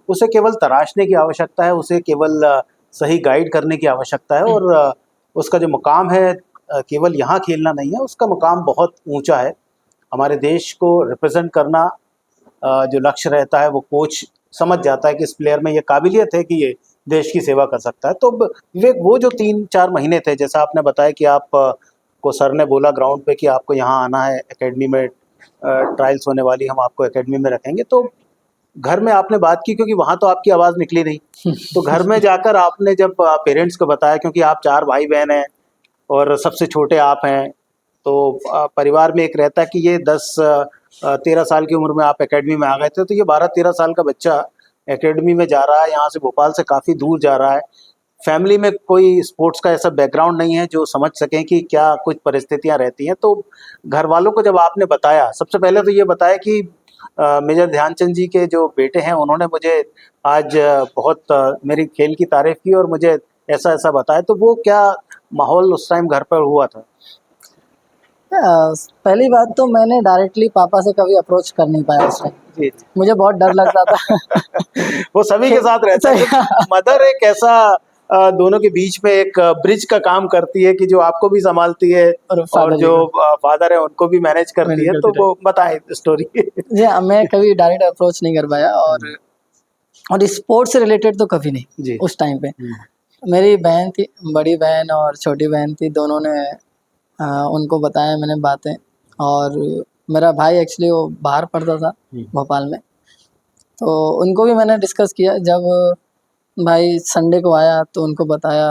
उसे केवल तराशने की आवश्यकता है, उसे केवल सही गाइड करने की आवश्यकता है। और उसका जो मुकाम है केवल यहाँ खेलना नहीं है, उसका मुकाम बहुत ऊंचा है। हमारे देश को रिप्रेजेंट करना जो लक्ष्य रहता है, वो कोच समझ जाता है कि इस प्लेयर में ये काबिलियत है कि ये देश की सेवा कर सकता है। तो विवेक, वो जो 3-4 महीने थे, जैसा आपने बताया कि आप को सर ने बोला ग्राउंड पे कि आपको यहाँ आना है, एकेडमी में ट्रायल्स होने वाली, हम आपको एकेडमी में रखेंगे। तो घर में आपने बात की, क्योंकि वहाँ तो आपकी आवाज़ निकली नहीं। तो घर में जाकर आपने जब पेरेंट्स को बताया, क्योंकि आप 4 भाई बहन हैं और सबसे छोटे आप हैं, तो परिवार में एक रहता है कि ये 10-13 साल की उम्र में आप एकेडमी में आ गए थे, तो ये 12-13 साल का बच्चा एकेडमी में जा रहा है, यहाँ से भोपाल से काफ़ी दूर जा रहा है। फैमिली में कोई स्पोर्ट्स का ऐसा बैकग्राउंड नहीं है जो समझ सकें कि क्या कुछ परिस्थितियाँ रहती हैं। तो घर वालों को जब आपने बताया, सबसे पहले तो ये बताया कि मेजर ध्यानचंद जी के जो बेटे हैं, उन्होंने मुझे आज बहुत मेरी खेल की तारीफ़ की और मुझे ऐसा ऐसा बताया। तो वो क्या माहौल उस टाइम घर पर हुआ था? पहली बात तो मैंने डायरेक्टली पापा से कभी अप्रोच कर नहीं पाया उस टाइम। जी, मुझे बहुत डर लग रहा था। वो सभी के साथ रहता है। मदर एक ऐसा दोनों के बीच में एक ब्रिज का काम करती है कि जो आपको भी संभालती है और जो फादर है उनको भी मैनेज करती है। तो वो बताएं स्टोरी। जी, मैं कभी डायरेक्ट अप्रोच नहीं कर पाया और स्पोर्ट्स से रिलेटेड तो कभी नहीं जी। उस टाइम पे। मेरी बहन थी, बड़ी बहन और छोटी बहन थी, दोनों ने उनको बताया मैंने बातें। और मेरा भाई एक्चुअली वो बाहर पढ़ता था भोपाल में, तो उनको भी मैंने डिस्कस किया। जब भाई संडे को आया तो उनको बताया।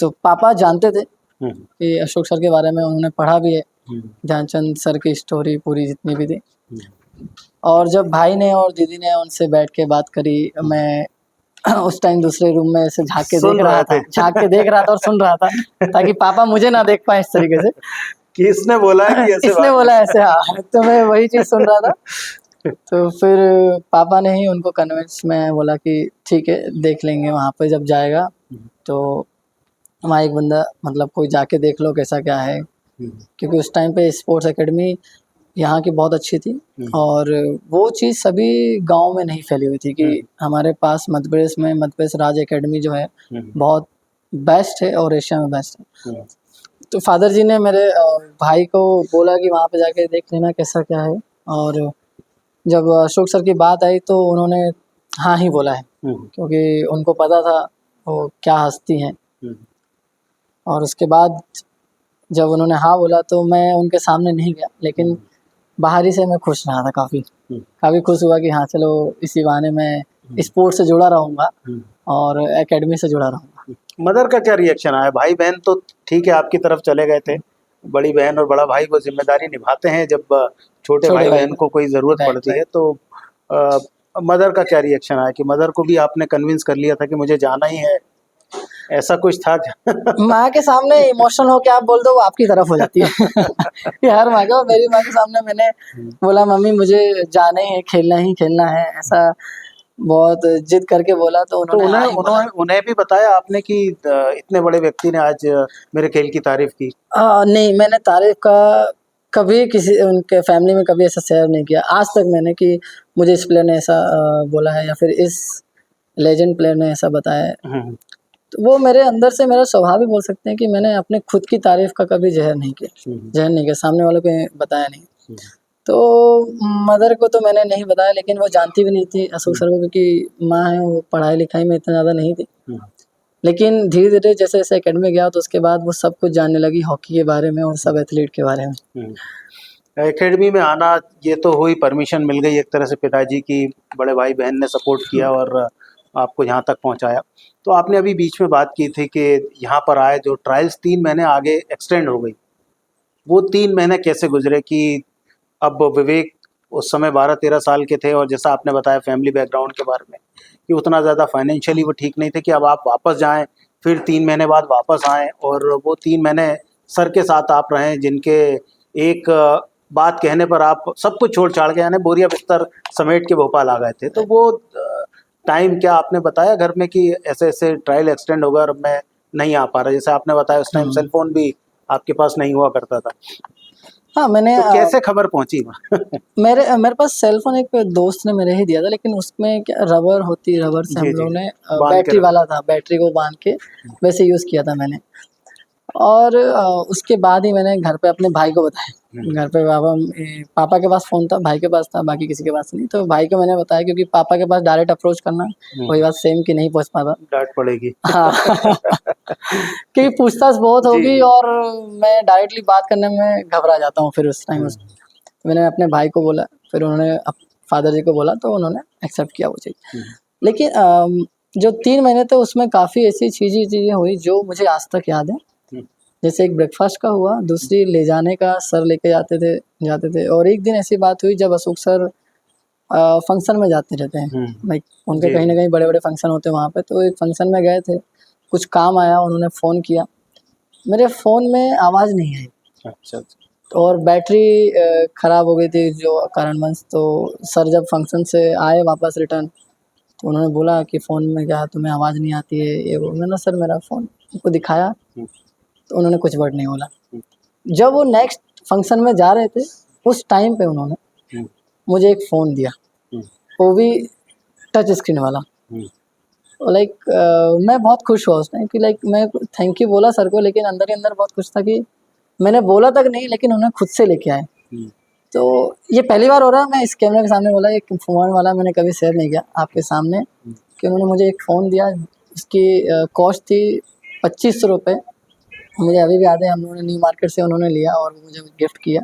तो पापा जानते थे कि अशोक सर के बारे में, उन्होंने पढ़ा भी है ध्यानचंद सर की स्टोरी पूरी जितनी भी थी। और जब भाई ने और दीदी ने उनसे बैठ के बात करी, मैं उस टाइम दूसरे रूम में ऐसे झाँक के देख रहा था और सुन रहा था, ताकि पापा मुझे ना देख पाए इस तरीके से कि इसने बोला है कि ऐसे इसने बोला ऐसे। हाँ, तो मैं वही चीज़ सुन रहा था। तो फिर पापा ने ही उनको कन्विंस में बोला कि ठीक है देख लेंगे, वहाँ पे जब जाएगा तो वहाँ एक बंदा मतलब कोई जाके देख लो कैसा क्या है। क्योंकि उस टाइम पे स्पोर्ट्स एकेडमी यहाँ की बहुत अच्छी थी और वो चीज़ सभी गांव में नहीं फैली हुई थी कि हमारे पास मध्य प्रदेश में मध्य प्रदेश राज्य एकेडमी जो है बहुत बेस्ट है और एशिया में बेस्ट है। तो फादर जी ने मेरे भाई को बोला कि वहाँ पे जाके देख लेना कैसा क्या है। और जब अशोक सर की बात आई तो उन्होंने हाँ ही बोला है, क्योंकि उनको पता था वो क्या हस्ती हैं। और उसके बाद जब उन्होंने हाँ बोला तो मैं उनके सामने नहीं गया, लेकिन बाहरी से मैं खुश रहा था, काफ़ी खुश हुआ कि हाँ चलो इसी बहाने मैं स्पोर्ट्स से जुड़ा रहूँगा और एकेडमी से जुड़ा रहूँगा। मदर का क्या रिएक्शन आया? भाई बहन तो ठीक है आपकी तरफ चले गए थे, बड़ी बहन और बड़ा भाई वो जिम्मेदारी निभाते हैं जब छोटे भाई बहन को कोई ज़रूरत पड़ती है। तो मदर का क्या रिएक्शन आया कि मदर को भी आपने कन्विंस कर लिया था कि मुझे जाना ही है, ऐसा कुछ था क्या? माँ के सामने इमोशनल हो के आप बोल दो वो आपकी तरफ हो जाती है। ये हर माँ का। मेरी माँ के सामने मैंने बोला मम्मी मुझे जाना ही है, खेलना है, ऐसा बहुत जिद करके बोला। तो उन्हें भी बताया आपने कि इतने बड़े व्यक्ति ने आज मेरे खेल की तारीफ की? नहीं, मैंने तारीफ का कभी किसी उनके फैमिली में कभी ऐसा शेयर नहीं किया आज तक मैंने कि मुझे इस प्लेयर ने ऐसा बोला है या फिर इस लेजेंड प्लेयर ने ऐसा बताया है। तो वो मेरे अंदर से मेरा स्वभाव ही बोल सकते हैं कि मैंने अपने खुद की तारीफ का कभी जहर नहीं किया, सामने वालों को बताया नहीं। तो मदर को तो मैंने नहीं बताया, लेकिन वो जानती भी नहीं थी अशोक सर को, क्योंकि माँ है, वो पढ़ाई लिखाई में इतना ज़्यादा नहीं थी। लेकिन धीरे-धीरे जैसे-जैसे एकेडमी गया, तो उसके बाद वो सब कुछ जानने लगी हॉकी के बारे में और सब एथलीट के बारे में। एकेडमी में आना, ये तो हुई, परमिशन मिल गई एक तरह से पिताजी की, बड़े भाई बहन ने सपोर्ट किया और आपको यहाँ तक पहुँचाया। तो आपने अभी बीच में बात की थी कि यहाँ पर आए, जो ट्रायल्स 3 महीने आगे एक्सटेंड हो गई, वो 3 महीने कैसे गुजरे? कि अब विवेक उस समय 12-13 साल के थे और जैसा आपने बताया फैमिली बैकग्राउंड के बारे में कि उतना ज़्यादा फाइनेंशियली वो ठीक नहीं थे कि अब आप वापस जाएं, फिर 3 महीने बाद वापस आएँ और वो 3 महीने सर के साथ आप रहें, जिनके एक बात कहने पर आप सब कुछ छोड़ छाड़ के, यानी बोरिया बिस्तर समेट के भोपाल आ गए थे। तो वो टाइम क्या आपने बताया घर में कि ऐसे-ऐसे ट्रायल एक्सटेंड होगा और मैं नहीं आ पा रहा? जैसे आपने बताया उस टाइम सेल फ़ोन भी आपके पास नहीं हुआ करता था। हाँ, मैंने तो कैसे खबर पहुँची वहाँ? मेरे पास सेल फ़ोन एक दोस्त ने मेरे ही दिया था, लेकिन उसमें क्या रबर से हम जी, लोगों जी। ने बाँध के बैटरी रखा। वाला था, बैटरी को बाँध के वैसे यूज़ किया था मैंने। और उसके बाद ही मैंने घर पे अपने भाई को बताया। घर पे पापा के पास फ़ोन था, भाई के पास था, बाकी किसी के पास नहीं। तो भाई को मैंने बताया, क्योंकि पापा के पास डायरेक्ट अप्रोच करना, वही बात सेम कि नहीं पहुँच पाता। डाँट पड़ेगी। हाँ, क्योंकि पूछताछ बहुत जी, होगी जी। और मैं डायरेक्टली बात करने में घबरा जाता हूँ फिर उस टाइम। तो मैंने अपने भाई को बोला, फिर उन्होंने फादर जी को बोला, तो उन्होंने एक्सेप्ट किया वो चीज़। लेकिन जो 3 महीने थे उसमें काफ़ी ऐसी चीज़ें हुई जो मुझे आज तक याद है। जैसे एक ब्रेकफ़ास्ट का हुआ, दूसरी ले जाने का, सर लेके जाते थे और एक दिन ऐसी बात हुई जब अशोक सर फंक्शन में जाते रहते हैं। लाइक उनके जी, कहीं जी। न कहीं बड़े-बड़े फंक्शन होते हैं वहाँ पे, तो एक फंक्शन में गए थे, कुछ काम आया, उन्होंने फ़ोन किया, मेरे फ़ोन में आवाज़ नहीं आई अच्छा, अच्छा। और बैटरी ख़राब हो गई थी जो कारणवश। तो सर जब फंक्शन से आए वापस रिटर्न, तो उन्होंने बोला कि फ़ोन में क्या तुम्हें आवाज़ नहीं आती है, ये वो। मैंने सर मेरा फ़ोन उनको दिखाया, तो उन्होंने कुछ वर्ड नहीं बोला। जब वो नेक्स्ट फंक्शन में जा रहे थे, उस टाइम पे उन्होंने मुझे एक फ़ोन दिया, वो भी टच स्क्रीन वाला। लाइक मैं बहुत खुश हुआ उस टाइम कि लाइक मैं थैंक यू बोला सर को, लेकिन अंदर ही अंदर बहुत खुश था कि मैंने बोला तक नहीं, लेकिन उन्होंने खुद से लेके आए। तो ये पहली बार हो रहा है, मैं इस कैमरे के सामने बोला, एक फ़ोन वाला मैंने कभी शेयर नहीं किया आपके सामने कि उन्होंने मुझे एक फ़ोन दिया, उसकी कॉस्ट थी 2500 रुपये। मुझे अभी भी याद है, हम लोगों ने न्यू मार्केट से उन्होंने लिया और मुझे गिफ्ट किया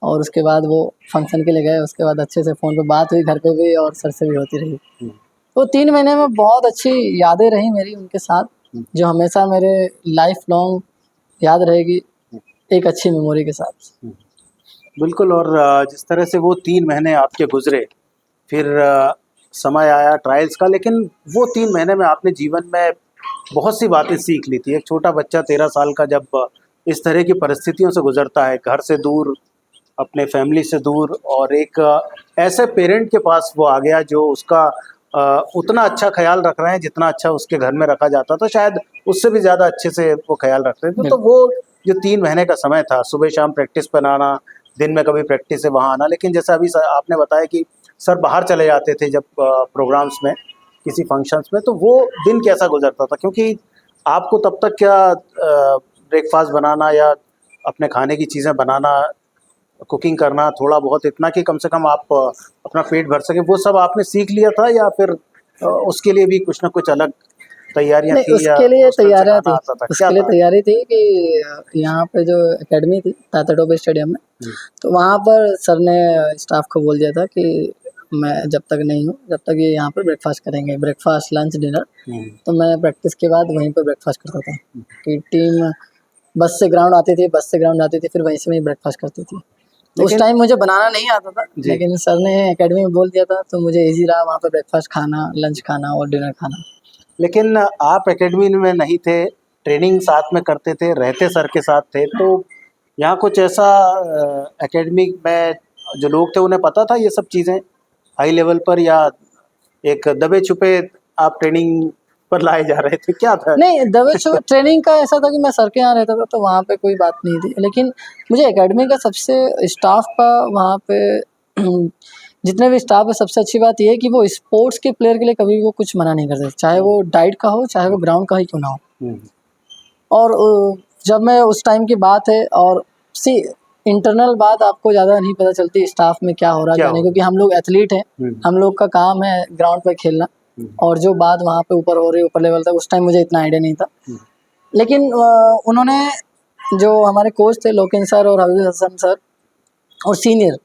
और उसके बाद वो फंक्शन के लिए गए। उसके बाद अच्छे से फ़ोन पे बात हुई, घर पे भी, और सर से भी होती रही। तो 3 महीने में बहुत अच्छी यादें रही मेरी उनके साथ, जो हमेशा मेरे लाइफ़ लॉन्ग याद रहेगी, एक अच्छी मेमोरी के साथ। बिल्कुल। और जिस तरह से वो 3 महीने आपके गुज़रे, फिर समय आया ट्रायल्स का, लेकिन वो 3 महीने में आपने जीवन में बहुत सी बातें सीख ली थी। एक छोटा बच्चा 13 साल का जब इस तरह की परिस्थितियों से गुज़रता है, घर से दूर, अपने फैमिली से दूर, और एक ऐसे पेरेंट के पास वो आ गया जो उसका उतना अच्छा ख़्याल रख रहे हैं जितना अच्छा उसके घर में रखा जाता था, शायद उससे भी ज़्यादा अच्छे से वो ख़्याल रखते थे। तो वो जो 3 महीने का समय था, सुबह-शाम प्रैक्टिस पर आना, दिन में कभी प्रैक्टिस से वहाँ आना, लेकिन जैसा अभी आपने बताया कि सर बाहर चले जाते थे जब प्रोग्राम्स में, किसी फंक्शंस में, तो वो दिन कैसा गुज़रता था? क्योंकि आपको तब तक क्या ब्रेकफ़ास्ट बनाना या अपने खाने की चीज़ें बनाना, कुकिंग करना, थोड़ा बहुत इतना कि कम से कम आप अपना पेट भर सकें, वो सब आपने सीख लिया था या फिर उसके लिए भी कुछ ना कुछ अलग तैयारियाँ नहीं, थी या उसके लिए हॉस्टल से तैयारियाँ खाना थी। आता था? क्या उसके लिए था? तैयारी थी कि यहाँ पे जो एकेडमी थी ताता टोपे स्टेडियम में, तो वहाँ पर सर ने स्टाफ को बोल दिया था कि मैं जब तक नहीं हूँ, जब तक ये यहाँ पर ब्रेकफ़ास्ट करेंगे, ब्रेकफ़ास्ट, लंच, डिनर। तो मैं प्रैक्टिस के बाद वहीं पर ब्रेकफ़ास्ट करता था कि टीम बस से ग्राउंड आती थी, बस से ग्राउंड आती थी, फिर वहीं से वहीं ब्रेकफ़ास्ट करती थी। तो उस लेकिन टाइम मुझे बनाना नहीं आता था, जी। लेकिन सर ने एकेडमी में बोल दिया था, तो मुझे ईज़ी रहा वहाँ पे ब्रेकफ़ास्ट खाना, लंच खाना और डिनर खाना। लेकिन आप एकेडमी में नहीं थे, ट्रेनिंग साथ में करते थे, रहते सर के साथ थे, तो यहाँ कुछ ऐसा एकेडमी में जो लोग थे उन्हें पता था ये सब चीज़ें हाई लेवल पर, या एक दबे छुपे आप ट्रेनिंग पर लाए जा रहे थे, क्या था? नहीं, ट्रेनिंग का ऐसा था कि मैं सर के यहाँ रहता था, तो वहाँ पे कोई बात नहीं थी। लेकिन मुझे एकेडमी का सबसे स्टाफ का वहाँ पे जितने भी स्टाफ है, सबसे अच्छी बात ये है कि वो स्पोर्ट्स के प्लेयर के लिए कभी भी वो कुछ मना नहीं करते, चाहे वो डाइट का हो, चाहे वो ग्राउंड का ही क्यों ना हो। और जब मैं उस टाइम की बात है, और इंटरनल बात आपको ज़्यादा नहीं पता चलती स्टाफ में क्या हो रहा है क्या क्या नहीं, हो क्योंकि हम लोग एथलीट हैं, हम लोग का काम है ग्राउंड पे खेलना, और जो बात वहाँ पे ऊपर हो रही है ऊपर लेवल तक, उस टाइम मुझे इतना आइडिया नहीं था। लेकिन उन्होंने जो हमारे कोच थे लोकेन सर और हबीब हसन सर और सीनियर,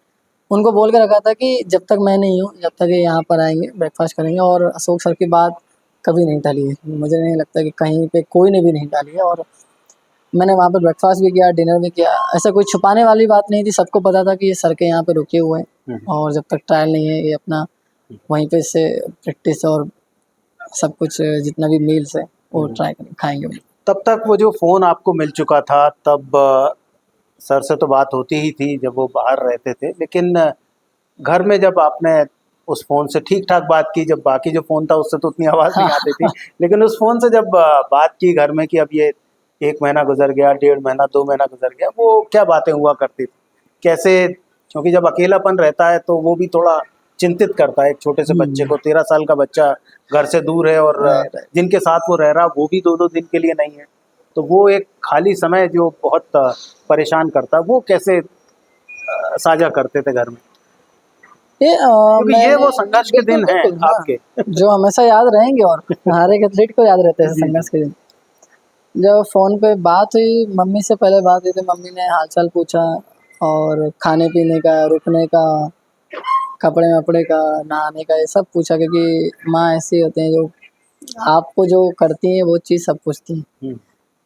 उनको बोल के रखा था कि जब तक मैं नहीं हूँ, जब तक ये यहाँ पर आएंगे ब्रेकफास्ट करेंगे, और अशोक सर की बात कभी नहीं टाली है। मुझे नहीं लगता कि कहीं पे कोई ने भी नहीं टाली है, और मैंने वहाँ पर ब्रेकफास्ट भी किया, डिनर भी किया। ऐसा कोई छुपाने वाली बात नहीं थी, सबको पता था कि ये सर के यहाँ पे रुके हुए हैं, और जब तक ट्रायल नहीं है ये अपना वहीं पे से प्रैक्टिस और सब कुछ जितना भी मील्स है वो ट्राई खाएंगे। तब तक वो जो फ़ोन आपको मिल चुका था, तब सर से तो बात होती ही थी जब वो बाहर रहते थे, लेकिन घर में जब आपने उस फ़ोन से ठीक ठाक बात की, जब बाकी जो फ़ोन था उससे तो उतनी आवाज़ नहीं आती थी, लेकिन उस फ़ोन से जब बात की घर में कि अब ये 1 महीना गुजर गया, 1.5 महीना, 2 महीना गुजर गया, वो क्या बातें हुआ करती थी कैसे? क्योंकि जब अकेलापन रहता है तो वो भी थोड़ा चिंतित करता है एक छोटे से बच्चे को। 13 साल का बच्चा घर से दूर है, और जिनके साथ वो रह रहा वो भी 2-2 दिन के लिए नहीं है, तो वो एक खाली समय जो बहुत परेशान करता है, वो कैसे साझा करते थे घर में? क्योंकि ये वो संघर्ष के दिन हैं आपके जो हमेशा याद रहेंगे, और हर एक एथलीट को याद रहते हैं संघर्ष के दिन। जब फ़ोन पे बात हुई, मम्मी से पहले बात हुई थी, मम्मी ने हालचाल पूछा, और खाने पीने का, रुकने का, कपड़े वपड़े का, नहाने का, ये सब पूछा, क्योंकि माँ ऐसी होती हैं जो आपको जो करती हैं वो चीज़ सब पूछती हैं।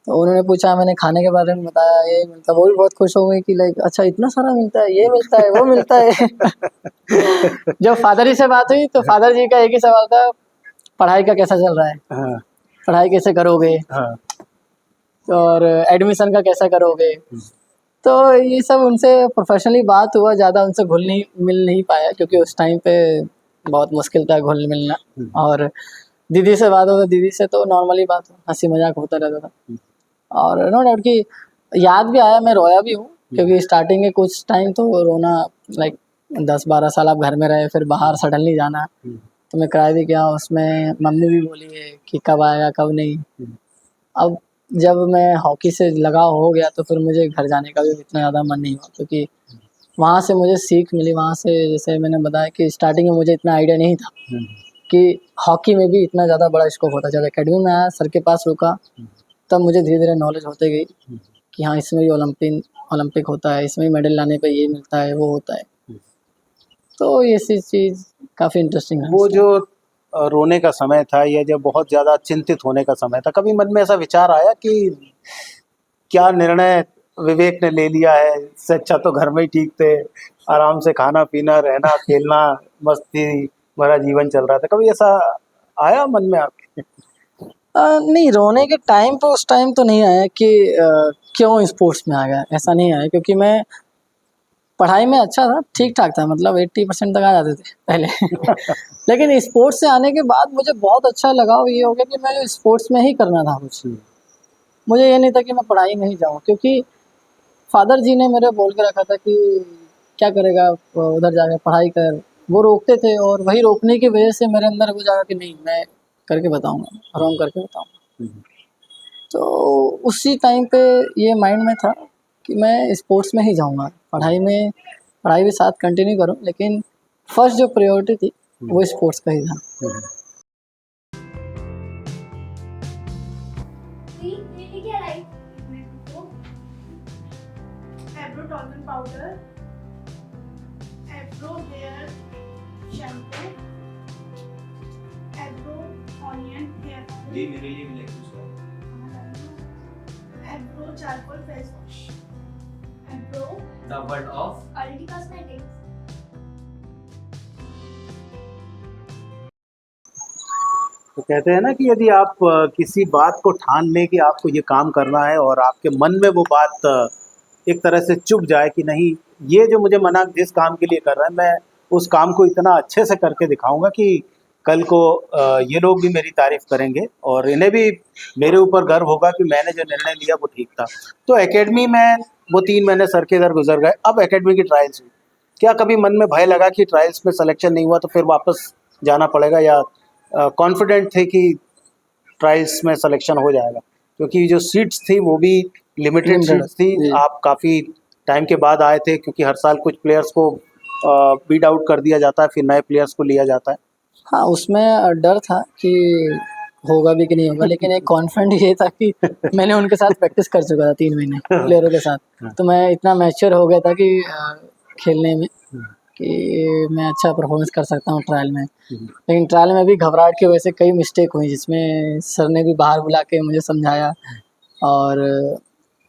तो उन्होंने पूछा, मैंने खाने के बारे में बताया, ये मिलता, वो भी बहुत खुश हो गई कि लाइक अच्छा इतना सारा मिलता है, ये मिलता है, वो मिलता है। जब फादर जी से बात हुई तो फादर जी का एक ही सवाल था, पढ़ाई का कैसा चल रहा है, हाँ, पढ़ाई कैसे करोगे, हाँ, और एडमिशन का कैसा करोगे। तो ये सब उनसे प्रोफेशनली बात हुआ, ज़्यादा उनसे मिल नहीं पाया, क्योंकि उस टाइम पे बहुत मुश्किल था घुल मिलना। और दीदी से बात हो तो दीदी से तो नॉर्मली बात हो, हंसी मजाक होता रहता था, और नो डाउट कि याद भी आया, मैं रोया भी हूँ, क्योंकि स्टार्टिंग के कुछ टाइम तो रोना, लाइक 10-12 साल आप घर में रहे, फिर बाहर सडनली जाना, तो मैं क्राई भी किया। उसमें मम्मी भी बोली है कि कब आएगा कब नहीं। अब जब मैं हॉकी से लगाव हो गया तो फिर मुझे घर जाने का भी इतना ज़्यादा मन नहीं हुआ, क्योंकि वहाँ से मुझे सीख मिली। वहाँ से जैसे मैंने बताया कि स्टार्टिंग में मुझे इतना आइडिया नहीं था कि हॉकी में भी इतना ज़्यादा बड़ा स्कोप होता है। जब एकेडमी में आया, सर के पास रुका, तब मुझे धीरे धीरे नॉलेज होते गई कि हाँ इसमें भी ओलंपिक होता है, इसमें मेडल लाने पे ये मिलता है, वो होता है। तो ये चीज़ काफ़ी इंटरेस्टिंग है। वो जो रोने का समय था, या जब बहुत ज़्यादा चिंतित होने का समय था, कभी मन में ऐसा विचार आया कि क्या निर्णय विवेक ने ले लिया है, इससे अच्छा तो घर में ही ठीक थे, आराम से खाना पीना, रहना, खेलना, मस्ती भरा जीवन चल रहा था? कभी ऐसा आया मन में आपके? नहीं, रोने के टाइम पे उस टाइम तो नहीं आया कि क्यों स्पोर्ट्स में आ गया, ऐसा नहीं आया, क्योंकि मैं पढ़ाई में अच्छा था, ठीक ठाक था, मतलब 80% तक आ जाते थे पहले। लेकिन स्पोर्ट्स से आने के बाद मुझे बहुत अच्छा लगाव ये हो गया कि मैं स्पोर्ट्स में ही करना था कुछ। मुझे ये नहीं था कि मैं पढ़ाई में ही जाऊँ, क्योंकि फादर जी ने मेरे बोल के रखा था कि क्या करेगा उधर जाकर पढ़ाई कर, वो रोकते थे, और वही रोकने की वजह से मेरे अंदर वो जाएगा कि नहीं मैं करके बताऊँगा, आराम करके बताऊँगा। तो उसी टाइम पे ये माइंड में था कि मैं स्पोर्ट्स में ही जाऊँगा, पढ़ाई भी साथ कंटिन्यू करूँ, लेकिन फर्स्ट जो प्रायोरिटी थी वो स्पोर्ट्स का ही था। Eyebrow toner powder, eyebrow hair shampoo, eyebrow onion hair oil, eyebrow charcoal face wash, eyebrow The word of Aldi Cosmetics. तो कहते हैं ना कि यदि आप किसी बात को ठान लें कि आपको ये काम करना है, और आपके मन में वो बात एक तरह से चुभ जाए कि नहीं, ये जो मुझे मना जिस काम के लिए कर रहा है, मैं उस काम को इतना अच्छे से करके दिखाऊंगा कि कल को ये लोग भी मेरी तारीफ करेंगे, और इन्हें भी मेरे ऊपर गर्व होगा कि मैंने जो निर्णय लिया वो ठीक था। तो एकेडमी में वो 3 महीने सर के इधर गुजर गए, अब एकेडमी की ट्रायल्स हुई, क्या कभी मन में भय लगा कि ट्रायल्स में सिलेक्शन नहीं हुआ तो फिर वापस जाना पड़ेगा, या कॉन्फिडेंट थे कि ट्रायल्स में सिलेक्शन हो जाएगा? क्योंकि जो सीट्स थी वो भी लिमिटेड सीट्स थी, आप काफ़ी टाइम के बाद आए थे, क्योंकि हर साल कुछ प्लेयर्स को बीट आउट कर दिया जाता है, फिर नए प्लेयर्स को लिया जाता है। हाँ, उसमें डर था कि होगा भी कि नहीं होगा, लेकिन एक कॉन्फिडेंट ये था कि मैंने उनके साथ प्रैक्टिस कर चुका था 3 महीने प्लेयरों के साथ, तो मैं इतना मैच्योर हो गया था कि खेलने में कि मैं अच्छा परफॉर्मेंस कर सकता हूँ ट्रायल में। लेकिन ट्रायल में भी घबराहट की वजह से कई मिस्टेक हुई, जिसमें सर ने भी बाहर बुला के मुझे समझाया, और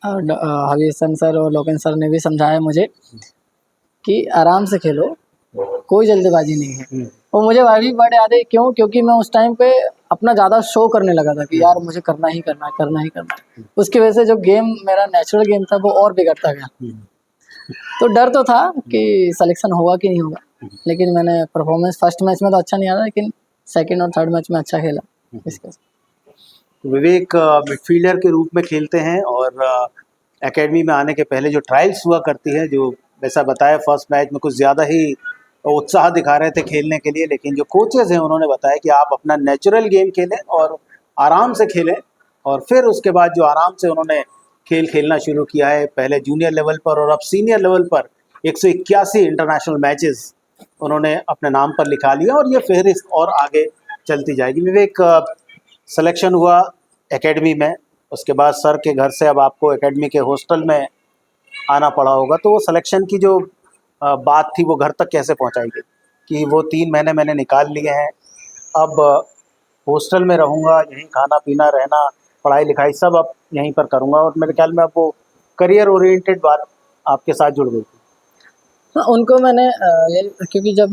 हरीशन सर और लोकेन सर ने भी समझाया मुझे कि आराम से खेलो, कोई जल्दबाजी नहीं है। और मुझे अभी बड़ा याद है, क्यों? क्योंकि मैं उस टाइम पे अपना ज़्यादा शो करने लगा था कि यार मुझे करना ही करना है, करना ही करना है। उसकी वजह से जो गेम मेरा नेचुरल गेम था वो और बिगड़ता गया। तो डर तो था कि सिलेक्शन होगा कि नहीं होगा, लेकिन मैंने परफॉर्मेंस फर्स्ट मैच में तो अच्छा नहीं आया, लेकिन सेकंड और थर्ड मैच में अच्छा खेला। इसके विवेक मिडफील्डर के रूप में खेलते हैं, और एकेडमी में आने के पहले जो ट्रायल्स हुआ करती है, जो वैसा बताया फर्स्ट मैच में कुछ ज़्यादा ही उत्साह दिखा रहे थे खेलने के लिए, लेकिन जो कोचेज़ हैं उन्होंने बताया कि आप अपना नेचुरल गेम खेलें और आराम से खेलें। और फिर उसके बाद जो आराम से उन्होंने खेल खेलना शुरू किया है, पहले जूनियर लेवल पर और अब सीनियर लेवल पर 181 इंटरनेशनल मैचेस उन्होंने अपने नाम पर लिखा लिया, और ये फहरिस्त और आगे चलती जाएगी। विवेक, सिलेक्शन हुआ एकेडमी में, उसके बाद सर के घर से अब आपको एकेडमी के हॉस्टल में आना पड़ा होगा, तो वो सिलेक्शन की जो बात थी वो घर तक कैसे पहुंचाई गई कि वो 3 महीने मैंने निकाल लिए हैं, अब हॉस्टल में रहूँगा, यहीं खाना पीना रहना पढ़ाई लिखाई सब अब यहीं पर करूँगा, और मेरे ख्याल में अब वो करियर ओरिएंटेड बात आपके साथ जुड़ गई थी। हाँ, उनको मैंने क्योंकि जब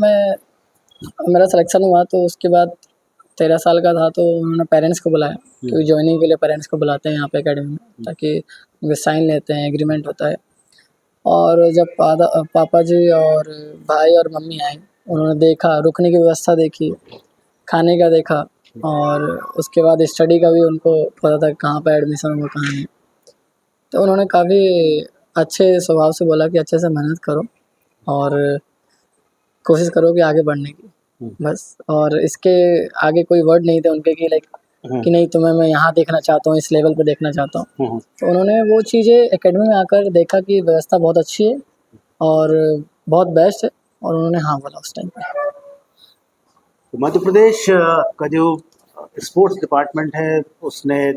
मेरा सिलेक्शन हुआ तो उसके बाद 13 साल का था, तो उन्होंने पेरेंट्स को बुलाया, क्योंकि ज्वाइनिंग के लिए पेरेंट्स को बुलाते हैं यहाँ पे एकेडमी में, ताकि वे साइन लेते हैं, एग्रीमेंट होता है। और जब पापा जी और भाई और मम्मी आए, उन्होंने देखा, रुकने की व्यवस्था देखी, खाने का देखा, और उसके बाद स्टडी का भी उनको पता था कहाँ पे एडमिशन होगा, कहाँ नहीं। तो उन्होंने काफ़ी अच्छे स्वभाव से बोला कि अच्छे से मेहनत करो और कोशिश करो कि आगे बढ़ने की, बस। और इसके आगे कोई वर्ड नहीं थे उनके कि लाइक कि नहीं तुम्हें मैं यहाँ देखना चाहता हूँ, इस लेवल पे देखना चाहता हूँ। तो उन्होंने वो चीज़ें एकेडमी में आकर देखा कि व्यवस्था बहुत अच्छी है और बहुत बेस्ट है, और उन्होंने हाँ बोला उस टाइम पे। मध्य प्रदेश का जो स्पोर्ट्स डिपार्टमेंट है उसने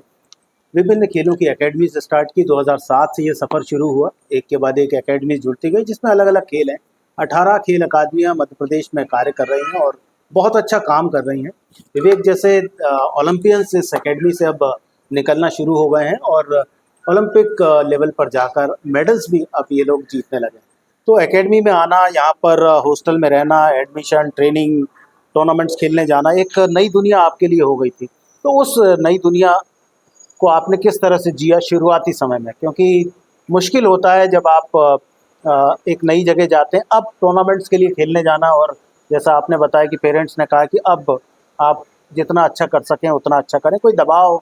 विभिन्न खेलों की एकेडमी से स्टार्ट की। 2007 से ये सफ़र शुरू हुआ, एक के बाद एक एकेडमी जुड़ती गई, जिसमें अलग अलग खेल हैं। 18 खेल अकादमियाँ मध्य प्रदेश में कार्य कर रही हैं और बहुत अच्छा काम कर रही हैं। विवेक जैसे ओलंपियंस इस एकेडमी से अब निकलना शुरू हो गए हैं और ओलंपिक लेवल पर जाकर मेडल्स भी अब ये लोग जीतने लगे। तो एकेडमी में आना, यहाँ पर हॉस्टल में रहना, एडमिशन, ट्रेनिंग, टूर्नामेंट्स खेलने जाना, एक नई दुनिया आपके लिए हो गई थी। तो उस नई दुनिया को आपने किस तरह से जिया शुरुआती समय में? क्योंकि मुश्किल होता है जब आप एक नई जगह जाते हैं। अब टूर्नामेंट्स के लिए खेलने जाना, और जैसा आपने बताया कि पेरेंट्स ने कहा कि अब आप जितना अच्छा कर सकें उतना अच्छा करें, कोई दबाव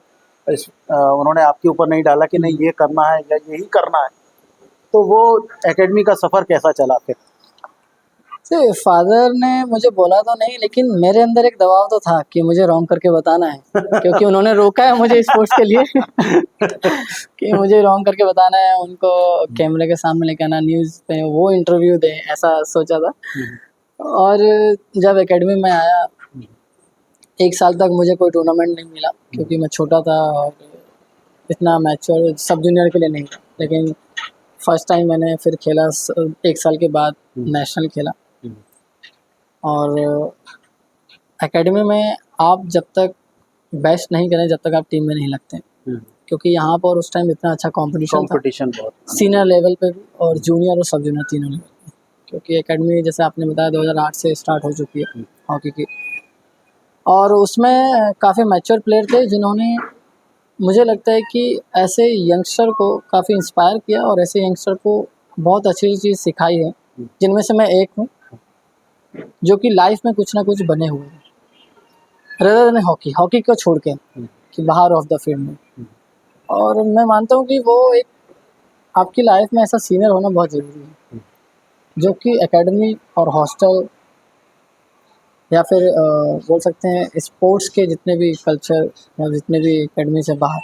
उन्होंने आपके ऊपर नहीं डाला कि नहीं ये करना है या यही करना है। तो वो एकेडमी का सफ़र कैसा चला फिर? फादर ने मुझे बोला तो नहीं, लेकिन मेरे अंदर एक दबाव तो था कि मुझे रॉन्ग करके बताना है, क्योंकि उन्होंने रोका है मुझे स्पोर्ट्स के लिए कि मुझे रॉन्ग करके बताना है, उनको कैमरे के सामने लेके आना, न्यूज़ पे वो इंटरव्यू दें, ऐसा सोचा था। और जब एकेडमी में आया, 1 साल तक मुझे कोई टूर्नामेंट नहीं मिला, क्योंकि मैं छोटा था और इतना मैच्योर सब जूनियर के लिए नहीं था। लेकिन फर्स्ट टाइम मैंने फिर खेला 1 साल के बाद, नेशनल खेला। और एकेडमी में आप जब तक बेस्ट नहीं करें, जब तक आप टीम में नहीं लगते, क्योंकि यहाँ पर उस टाइम इतना अच्छा कंपटीशन बहुत सीनियर लेवल पे भी और जूनियर और सब जूनियर तीनों लेवल पे, क्योंकि एकेडमी जैसे आपने बताया 2008 से स्टार्ट हो चुकी है हॉकी की। और उसमें काफ़ी मैच्योर प्लेयर थे, जिन्होंने मुझे लगता है कि ऐसे यंगस्टर को काफ़ी इंस्पायर किया और ऐसे यंगस्टर को बहुत अच्छी चीज़ सिखाई है, जिनमें से मैं एक हूँ, जो कि लाइफ में कुछ ना कुछ बने हुए हैं, रदर देन हॉकी को छोड़ के, कि बाहर ऑफ द फील्ड में। और मैं मानता हूँ कि वो एक आपकी लाइफ में ऐसा सीनियर होना बहुत ज़रूरी है, जो कि एकेडमी और हॉस्टल या फिर बोल सकते हैं स्पोर्ट्स के जितने भी कल्चर या जितने भी एकेडमी से बाहर,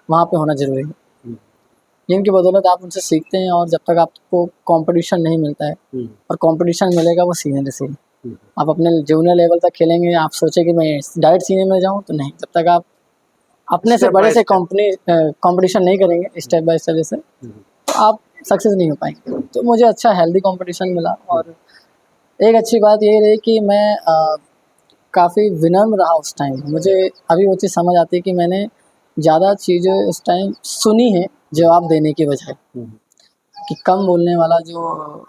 वहाँ पे होना ज़रूरी है। जिनकी बदौलत आप उनसे सीखते हैं, और जब तक आपको कंपटीशन नहीं मिलता है, और कंपटीशन मिलेगा वो सीनियर से। आप अपने जूनियर लेवल तक खेलेंगे, आप सोचे कि मैं डायरेक्ट सीनियर में जाऊं, तो नहीं। जब तक आप अपने से Step बड़े by से step. कंपटीशन नहीं करेंगे स्टेप बाय स्टेप जैसे, तो आप सक्सेस नहीं हो पाएंगे। तो मुझे अच्छा हेल्दी कंपटीशन मिला, और एक अच्छी बात ये रही कि मैं काफ़ी विनम्र रहा उस टाइम। मुझे अभी वो चीज़ समझ आती है कि मैंने ज़्यादा चीज़ें उस टाइम सुनी है जवाब देने की बजाय, कि कम बोलने वाला जो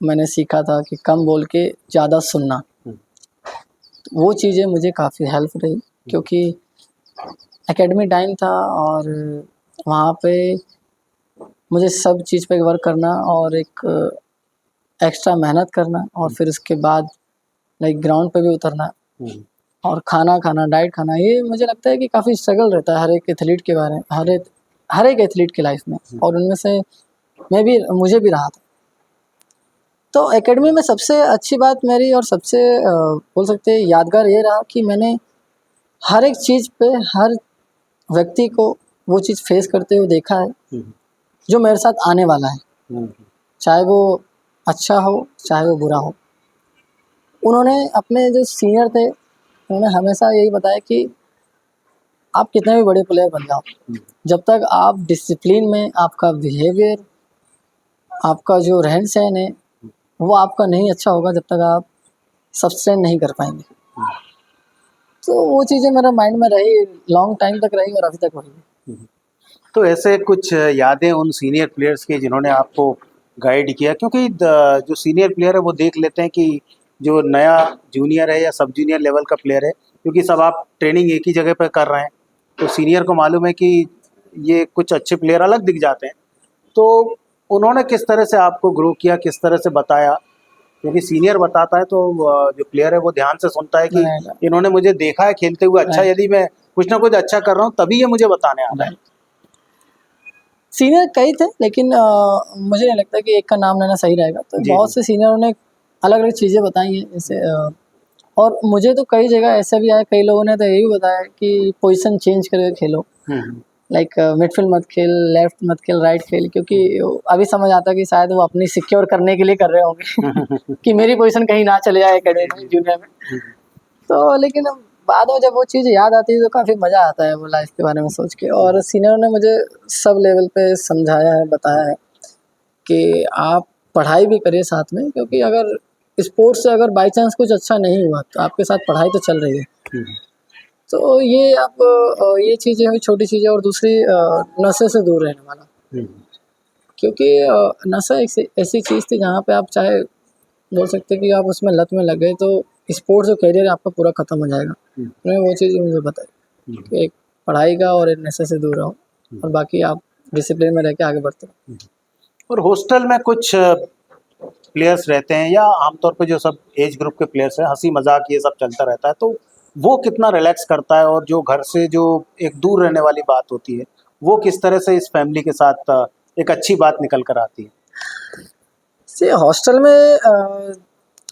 मैंने सीखा था कि कम बोल के ज़्यादा सुनना। वो चीज़ें मुझे काफ़ी हेल्प रही, क्योंकि एकेडमी टाइम था और वहाँ पे मुझे सब चीज़ पे वर्क करना, और एक एक्स्ट्रा मेहनत करना, और फिर उसके बाद लाइक ग्राउंड पे भी उतरना, और खाना खाना, डाइट खाना। ये मुझे लगता है कि काफ़ी स्ट्रगल रहता है हर एक एथलीट के बारे में, हर एक एथलीट की लाइफ में, और उनमें से मुझे भी रहा था। तो एकेडमी में सबसे अच्छी बात मेरी, और सबसे बोल सकते हैं यादगार ये रहा कि मैंने हर एक चीज़ पे, हर व्यक्ति को वो चीज़ फेस करते हुए देखा है जो मेरे साथ आने वाला है, चाहे वो अच्छा हो चाहे वो बुरा हो। उन्होंने अपने जो सीनियर थे, उन्होंने हमेशा यही बताया कि आप कितने भी बड़े प्लेयर बन जाओ, जब तक आप डिसिप्लिन में, आपका बिहेवियर, आपका जो रहन सहन है वो आपका नहीं अच्छा होगा, जब तक आप सस्टेन नहीं कर पाएंगे। तो वो चीज़ें मेरा माइंड में रही, लॉन्ग टाइम तक रही, और अभी तक वही। तो ऐसे कुछ यादें उन सीनियर प्लेयर्स की जिन्होंने आपको गाइड किया, क्योंकि जो सीनियर प्लेयर है वो देख लेते हैं कि जो नया जूनियर है या सब जूनियर लेवल का प्लेयर है, क्योंकि सब आप ट्रेनिंग एक ही जगह पर कर रहे हैं, तो सीनियर को मालूम है कि ये कुछ अच्छे प्लेयर अलग दिख जाते हैं। तो उन्होंने किस तरह से आपको ग्रो किया, किस तरह से बताया? क्योंकि सीनियर बताता है तो जो प्लेयर है वो ध्यान से सुनता है कि इन्होंने मुझे देखा है खेलते हुए, अच्छा यदि मैं कुछ ना कुछ अच्छा कर रहा हूँ तभी ये मुझे बताने आ रहा है। सीनियर कई थे, लेकिन मुझे नहीं लगता कि एक का नाम लेना सही रहेगा। तो बहुत से सीनियरों ने अलग अलग चीज़ें बताई हैं, जैसे और मुझे तो कई जगह ऐसा भी आया, कई लोगों ने तो यही बताया कि पोजीशन चेंज करके खेलो, लाइक मिडफील्ड मत खेल, लेफ्ट मत खेल, राइट खेल, क्योंकि अभी समझ आता है कि शायद वो अपनी सिक्योर करने के लिए कर रहे होंगे कि मेरी पोजीशन कहीं ना चले जाए एकेडमी जूनियर में। तो लेकिन बाद में जब वो चीज़ याद आती है तो काफ़ी मज़ा आता है वो लाइफ के बारे में सोच के। और सीनियर ने मुझे सब लेवल पे समझाया है, बताया है कि आप पढ़ाई भी करिए साथ में, क्योंकि अगर स्पोर्ट्स से अगर बाई चांस कुछ अच्छा नहीं हुआ तो आपके साथ पढ़ाई तो चल रही है। तो ये आप ये चीज़ें हुई छोटी चीज़ें। और दूसरी नशे से दूर रहने वाला, क्योंकि नशा एक ऐसी चीज़ थी जहाँ पे आप चाहे बोल सकते कि आप उसमें लत में लग गए तो स्पोर्ट्स जो करियर है आपका पूरा ख़त्म हो जाएगा। उन्होंने वो चीज़ मुझे बताई कि एक पढ़ाई का और एक नशे से दूर रहो, और बाकी आप डिसिप्लिन में रह के आगे बढ़ते रहो। और हॉस्टल में कुछ प्लेयर्स रहते हैं, या आमतौर पे जो सब एज ग्रुप के प्लेयर्स हैं, हंसी मजाक ये सब चलता रहता है, तो वो कितना रिलैक्स करता है? और जो घर से जो एक दूर रहने वाली बात होती है वो किस तरह से इस फैमिली के साथ एक अच्छी बात निकल कर आती है? हॉस्टल में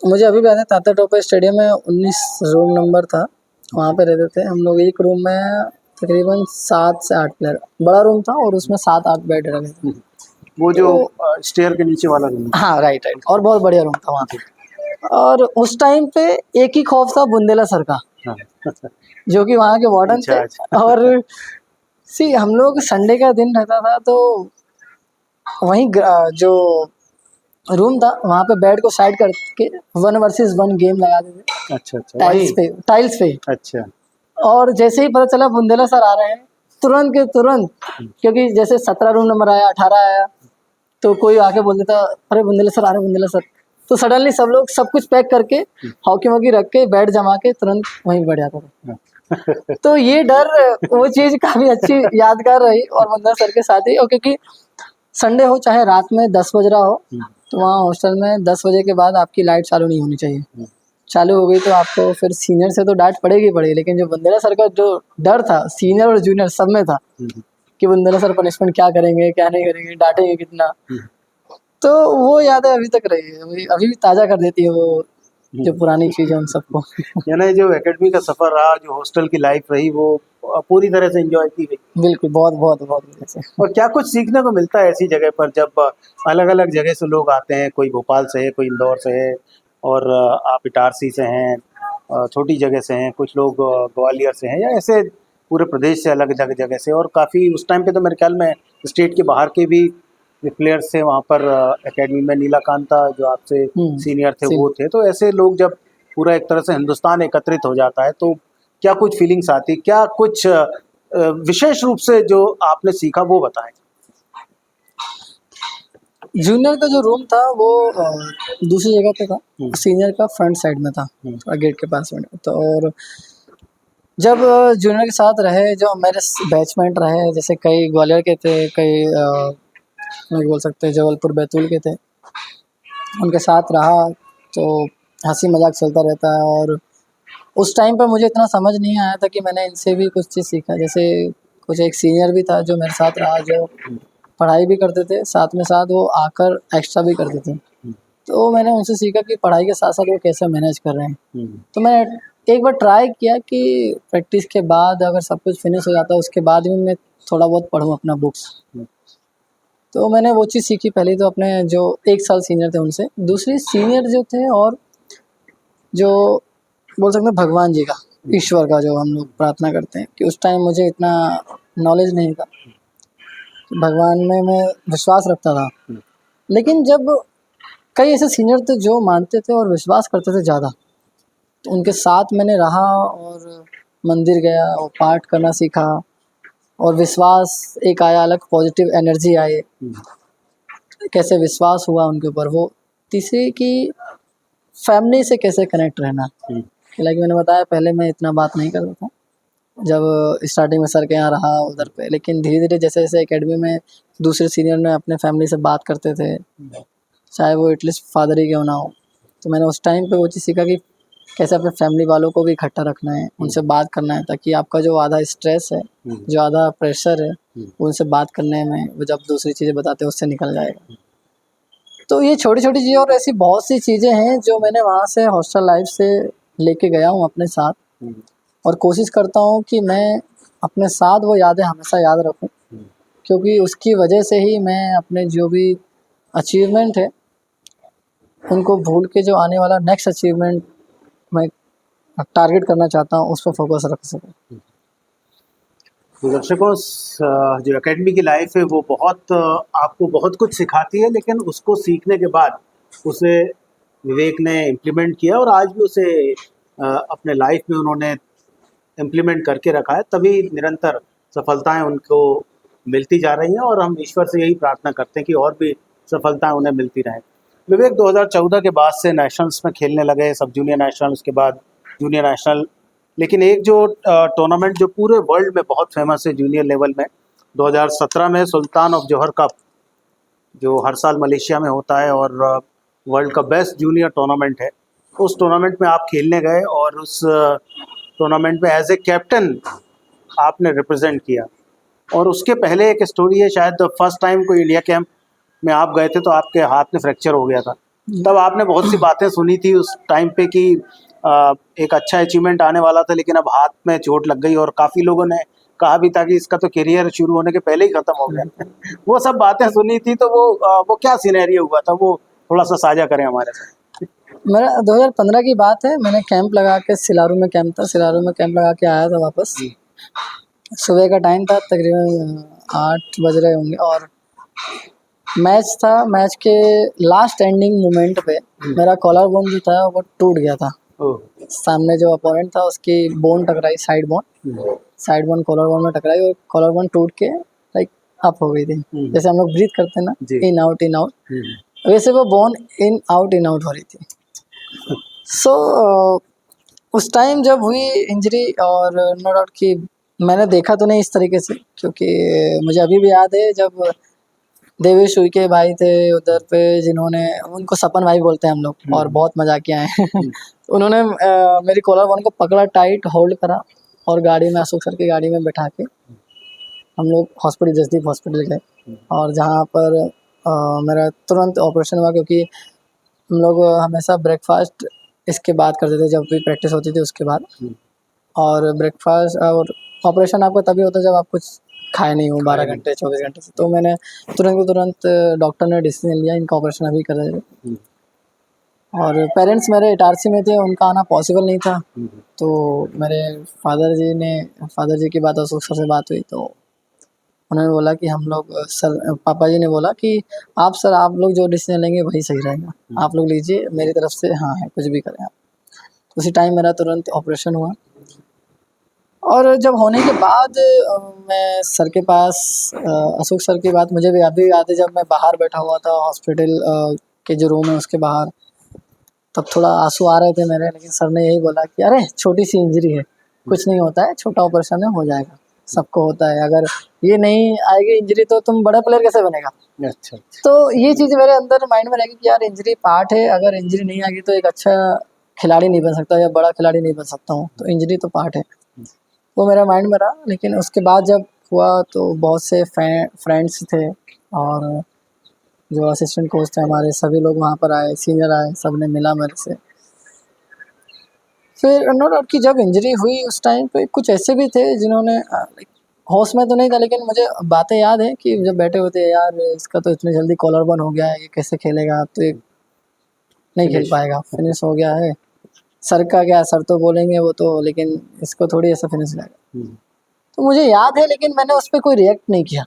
मुझे अभी भी याद है, ताता टोपे स्टेडियम में 19 रूम नंबर था, वहाँ पे रहते थे हम लोग। एक रूम में तकरीबन 7 से 8 प्लेयर, बड़ा रूम था और उसमें 7-8 बेड लगे थे। वो जो स्टेयर के नीचे वाला रूम? हाँ, राइट। और बहुत बढ़िया रूम था वहाँ पे। और उस टाइम पे एक ही खौफ था बुंदेला सर का, जो कि वहाँ के वार्डन थे। और हम लोग संडे का दिन रहता था तो वहीं जो रूम था वहाँ पे बेड को साइड करके 1 वर्सेस 1 गेम लगा देते। अच्छा। टाइल्स पे। अच्छा। और जैसे ही पता चला बुंदेला सर आ रहे हैं, तुरंत के तुरंत, क्योंकि जैसे 17 रूम नंबर आया, 18 आया, तो कोई आके बोल देता अरे बुंदेला सर आ रहे, बुंदेला सर। तो सडनली सब लोग सब कुछ पैक करके हॉकी वॉकी रख के बेड जमा के तुरंत वहीं बैठ जाता था। तो ये डर, वो चीज़ काफ़ी अच्छी यादगार रही और बुंदेला सर के साथ ही। और क्योंकि संडे हो चाहे रात में 10 बज रहा हो, तो वहाँ हॉस्टल में 10 बजे के बाद आपकी लाइट चालू नहीं होनी चाहिए। चालू हो गई तो आपको फिर सीनियर से तो डांट पड़ेगी। लेकिन जो बुंदेला सर का जो डर था, सीनियर और जूनियर सब में था कि बुंदेला सर पनिशमेंट क्या करेंगे, क्या नहीं करेंगे, डांटेंगे कितना। तो वो यादें अभी तक रही है, अभी भी ताज़ा कर देती है वो जो पुरानी चीज़ है उन सबको। यानी जो एकेडमी का सफ़र रहा, जो हॉस्टल की लाइफ रही, वो पूरी तरह से एंजॉय की गई। बिल्कुल, बहुत बहुत बहुत वजह से। और क्या कुछ सीखने को मिलता है ऐसी जगह पर, जब अलग अलग जगह से लोग आते हैं, कोई भोपाल से है, कोई इंदौर से है, और आप इटारसी से हैं, छोटी जगह से हैं, कुछ लोग ग्वालियर से हैं, या ऐसे पूरे प्रदेश से अलग अलग जगह से, और काफ़ी उस टाइम पे तो मेरे ख्याल में स्टेट के बाहर के भी प्लेयर्स थे वहाँ पर एकेडमी में। नीलाकांता जो आपसे सीनियर थे वो थे। तो ऐसे लोग जब पूरा एक तरह से हिंदुस्तान एकत्रित हो जाता है तो क्या कुछ फीलिंग्स आती, क्या कुछ विशेष रूप से जो आपने सीखा वो बताएं। जूनियर का जो रूम था वो दूसरी जगह पे था, सीनियर का फ्रंट साइड में था, थोड़ा गेट के पास में। तो और जब जूनियर के साथ रहे, जो मेरे बैचमेट रहे, जैसे कई ग्वालियर के थे, कई नहीं बोल सकते जबलपुर बैतूल के थे, उनके साथ रहा तो हंसी मजाक चलता रहता है। और उस टाइम पर मुझे इतना समझ नहीं आया था कि मैंने इनसे भी कुछ चीज़ सीखा। जैसे कुछ एक सीनियर भी था जो मेरे साथ रहा, जो पढ़ाई भी करते थे, साथ में साथ वो आकर एक्स्ट्रा भी करते थे। तो मैंने उनसे सीखा कि पढ़ाई के साथ साथ वो कैसे मैनेज कर रहे हैं। तो मैंने एक बार ट्राई किया कि प्रैक्टिस के बाद अगर सब कुछ फिनिश हो जाता है उसके बाद भी मैं थोड़ा बहुत पढूँ अपना बुक्स। तो मैंने वो चीज़ सीखी पहले तो अपने जो 1 साल सीनियर थे उनसे। दूसरी सीनियर जो थे, और जो बोल सकते हैं भगवान जी का, ईश्वर का जो हम लोग प्रार्थना करते हैं, कि उस टाइम मुझे इतना नॉलेज नहीं था। भगवान में मैं विश्वास रखता था, लेकिन जब कई ऐसे सीनियर थे जो मानते थे और विश्वास करते थे ज़्यादा, तो उनके साथ मैंने रहा और मंदिर गया और पाठ करना सीखा, और विश्वास एक आया, अलग पॉजिटिव एनर्जी आई, कैसे विश्वास हुआ उनके ऊपर। वो तीसरी कि फैमिली से कैसे कनेक्ट रहना। लाइक मैंने बताया पहले मैं इतना बात नहीं करता था जब स्टार्टिंग में सर के यहाँ रहा उधर पे, लेकिन धीरे धीरे जैसे जैसे एकेडमी में दूसरे सीनियर ने अपने फैमिली से बात करते थे, चाहे वो एटलीस्ट फादर ही क्यों ना हो, तो मैंने उस टाइम पे वो चीज़ सीखा कि कैसे अपने फैमिली वालों को भी इकट्ठा रखना है, उनसे बात करना है, ताकि आपका जो आधा स्ट्रेस है, जो आधा प्रेशर है, उनसे बात करने में वो जब दूसरी चीज़ें बताते हैं उससे निकल जाएगा। तो ये छोटी छोटी चीज़ें और ऐसी बहुत सी चीज़ें हैं जो मैंने वहाँ से हॉस्टल लाइफ से लेके गया हूँ अपने साथ, और कोशिश करता हूँ कि मैं अपने साथ वो यादें हमेशा याद रखूँ, क्योंकि उसकी वजह से ही मैं अपने जो भी अचीवमेंट है उनको भूल के जो आने वाला नेक्स्ट अचीवमेंट मैं टारगेट करना चाहता हूँ उस पर फोकस रख सकूँ। तो दर्शकों, जो एकेडमी की लाइफ है वो बहुत आपको बहुत कुछ सिखाती है, लेकिन उसको सीखने के बाद उसे विवेक ने इम्प्लीमेंट किया, और आज भी उसे अपने लाइफ में उन्होंने इम्प्लीमेंट करके रखा है, तभी निरंतर सफलताएं उनको मिलती जा रही हैं, और हम ईश्वर से यही प्रार्थना करते हैं कि और भी सफलताएं उन्हें मिलती रहें। विवेक 2014 के बाद से नेशनल्स में खेलने लगे, सब जूनियर नेशनल, उसके बाद जूनियर नेशनल, लेकिन एक जो टूर्नामेंट जो पूरे वर्ल्ड में बहुत फेमस है जूनियर लेवल में, 2017 में सुल्तान ऑफ जोहर कप, जो हर साल मलेशिया में होता है और वर्ल्ड का बेस्ट जूनियर टूर्नामेंट है, उस टूर्नामेंट में आप खेलने गए, और उस टूर्नामेंट में एज ए कैप्टन आपने रिप्रेजेंट किया। और उसके पहले एक स्टोरी है, शायद फर्स्ट टाइम कोई इंडिया कैंप में आप गए थे तो आपके हाथ में फ्रैक्चर हो गया था। तब आपने बहुत सी बातें सुनी थी उस टाइम पे कि एक अच्छा अचीवमेंट आने वाला था, लेकिन अब हाथ में चोट लग गई, और काफ़ी लोगों ने कहा भी था कि इसका तो करियर शुरू होने के पहले ही ख़त्म हो गया। वो सब बातें सुनी थी, तो वो क्या सिनेरियो हुआ था, वो थोड़ा सा साझा करें हमारे साथ। मेरा 2015 की बात है, मैंने कैंप लगा के, सिलारू में कैंप था, सिलारू में कैंप लगा के आया था वापस। सुबह का टाइम था, तकरीबन 8 बज रहे होंगे, और मैच था। मैच के लास्ट एंडिंग मोमेंट पे मेरा कॉलर बोन जो था वो टूट गया था। सामने जो अपोनेंट था उसकी बोन टकराई, साइड बोन कॉलर बोन में टकराई, और कॉलर बोन टूट के लाइक अप हो गई थी। जैसे हम लोग ब्रीथ करते हैं ना, इन आउट, वैसे वो बोन इन आउट हो रही थी। सो उस टाइम जब हुई इंजरी, और नो डाउट कि मैंने देखा तो नहीं इस तरीके से, क्योंकि मुझे अभी भी याद है जब देवेश उइके भाई थे उधर पे, जिन्होंने, उनको सपन भाई बोलते हैं हम लोग, और बहुत मजाकिया हैं। उन्होंने मेरी कॉलर बोन को पकड़ा, टाइट होल्ड करा, और गाड़ी में, अशोक सर की गाड़ी में बैठा के हम लोग हॉस्पिटल, जसदीप हॉस्पिटल गए, और जहाँ पर मेरा तुरंत ऑपरेशन हुआ, क्योंकि हम लोग हमेशा ब्रेकफास्ट इसके बाद करते थे, जब भी प्रैक्टिस होती थी उसके बाद। हम्म। और ब्रेकफास्ट और ऑपरेशन आपका तभी होता है जब आप कुछ खाए नहीं हो 12 घंटे 24 घंटे से। तो मैंने तुरंत के तुरंत डॉक्टर ने डिसीजन लिया, इनका ऑपरेशन अभी कर रहे थे। हम्म। और पेरेंट्स मेरे इटारसी में थे, उनका आना पॉसिबल नहीं था। हम्म। तो मेरे फादर जी की बात अशोक सर से बात हुई, तो उन्होंने बोला कि हम लोग सर पापा जी ने बोला कि आप लोग जो डिसीजन लेंगे वही सही रहेगा, आप लोग लीजिए, मेरी तरफ से हाँ है, कुछ भी करें आप। तो उसी टाइम मेरा तुरंत ऑपरेशन हुआ। और जब होने के बाद मैं सर के पास अशोक सर की बात मुझे भी अभी याद है, जब मैं बाहर बैठा हुआ था हॉस्पिटल के जो रूम है उसके बाहर, तब थोड़ा आंसू आ रहे थे मेरे, लेकिन सर ने यही बोला कि अरे छोटी सी इंजरी है, कुछ नहीं होता है, छोटा ऑपरेशन है, हो जाएगा, सबको होता है, अगर ये नहीं आएगी इंजरी तो तुम बड़ा प्लेयर कैसे बनेगा। अच्छा। तो ये चीज़ मेरे अंदर माइंड में रहेगी कि यार इंजरी पार्ट है, अगर इंजरी नहीं आएगी तो एक अच्छा खिलाड़ी नहीं बन सकता या बड़ा खिलाड़ी नहीं बन सकता हूँ, तो इंजरी तो पार्ट है, वो मेरा माइंड में रहा। लेकिन उसके बाद जब हुआ तो बहुत से फ्रेंड्स थे और जो असिस्टेंट कोच थे हमारे, सभी लोग वहाँ पर आए, सीनियर आए, सब ने मिला मेरे से। फिर नो डाउट कि जब इंजरी हुई उस टाइम पे कुछ ऐसे भी थे जिन्होंने होश में तो नहीं था, लेकिन मुझे बातें याद है कि जब बैठे हुए थे, यार इसका तो इतनी जल्दी कॉलर बन हो गया है, ये कैसे खेलेगा, अब तो ये नहीं खेल पाएगा, फिनिश हो गया है। सर का क्या, सर तो बोलेंगे वो तो, लेकिन इसको थोड़ी ऐसा फिनिश जाएगा। तो मुझे याद है, लेकिन मैंने उस पर कोई रिएक्ट नहीं किया,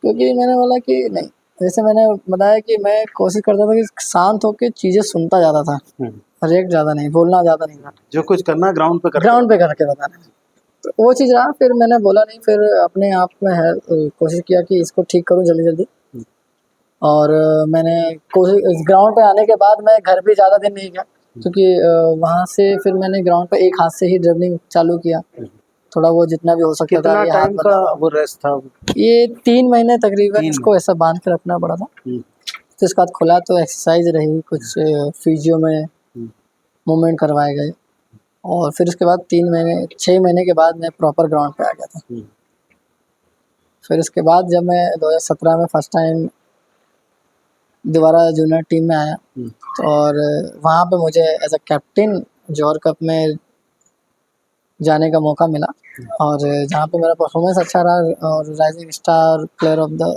क्योंकि मैंने बोला कि नहीं, जैसे मैंने बताया कि मैं कोशिश करता था कि शांत होकर चीज़ें सुनता ज़्यादा था, रिएक्ट ज़्यादा नहीं, बोलना ज़्यादा नहीं था, जो कुछ करना ग्राउंड पे करके बताना। तो वो चीज़ रहा, फिर मैंने बोला नहीं, फिर अपने आप में कोशिश किया कि इसको ठीक करूँ जल्दी जल्दी। और मैंने कोशिश, ग्राउंड पे आने के बाद मैं घर भी ज़्यादा दिन नहीं गया, क्योंकि वहाँ से फिर मैंने ग्राउंड पे एक हाथ से ही ड्रिबलिंग चालू किया, थोड़ा वो जितना भी हो सकता था। कितना टाइम का वो रेस्ट था? ये 3 महीने तकरीबन इसको ऐसा बांध के रखना पड़ा था। तो इसके बाद खुला तो एक्सरसाइज रही, कुछ फिजियो में मूवमेंट करवाए गए, और फिर उसके बाद 6 महीने के बाद मैं प्रॉपर ग्राउंड पे आ गया था। फिर उसके बाद जब मैं 2017 में फर्स्ट टाइम दोबारा जूनियर टीम में आया, और वहाँ पे मुझे as a captain Johor Cup में जाने का मौका मिला, और जहाँ पे मेरा परफॉर्मेंस अच्छा रहा और rising star player of the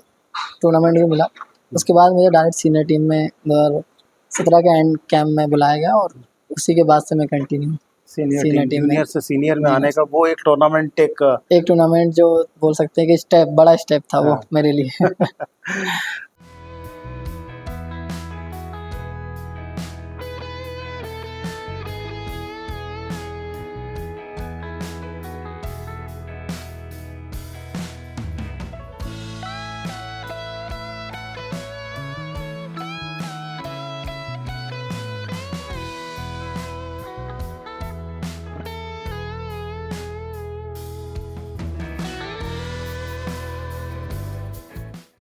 tournament भी मिला। उसके बाद मुझे डायरेक्ट सीनियर टीम में 2017 के एंड कैंप में बुलाया गया, और उसी के बाद से मैं कंटिन्यू सीनियर टीम जूनियर से सीनियर में आने का वो एक टूर्नामेंट, एक टूर्नामेंट जो बोल सकते हैं कि बड़ा स्टेप था वो मेरे लिए।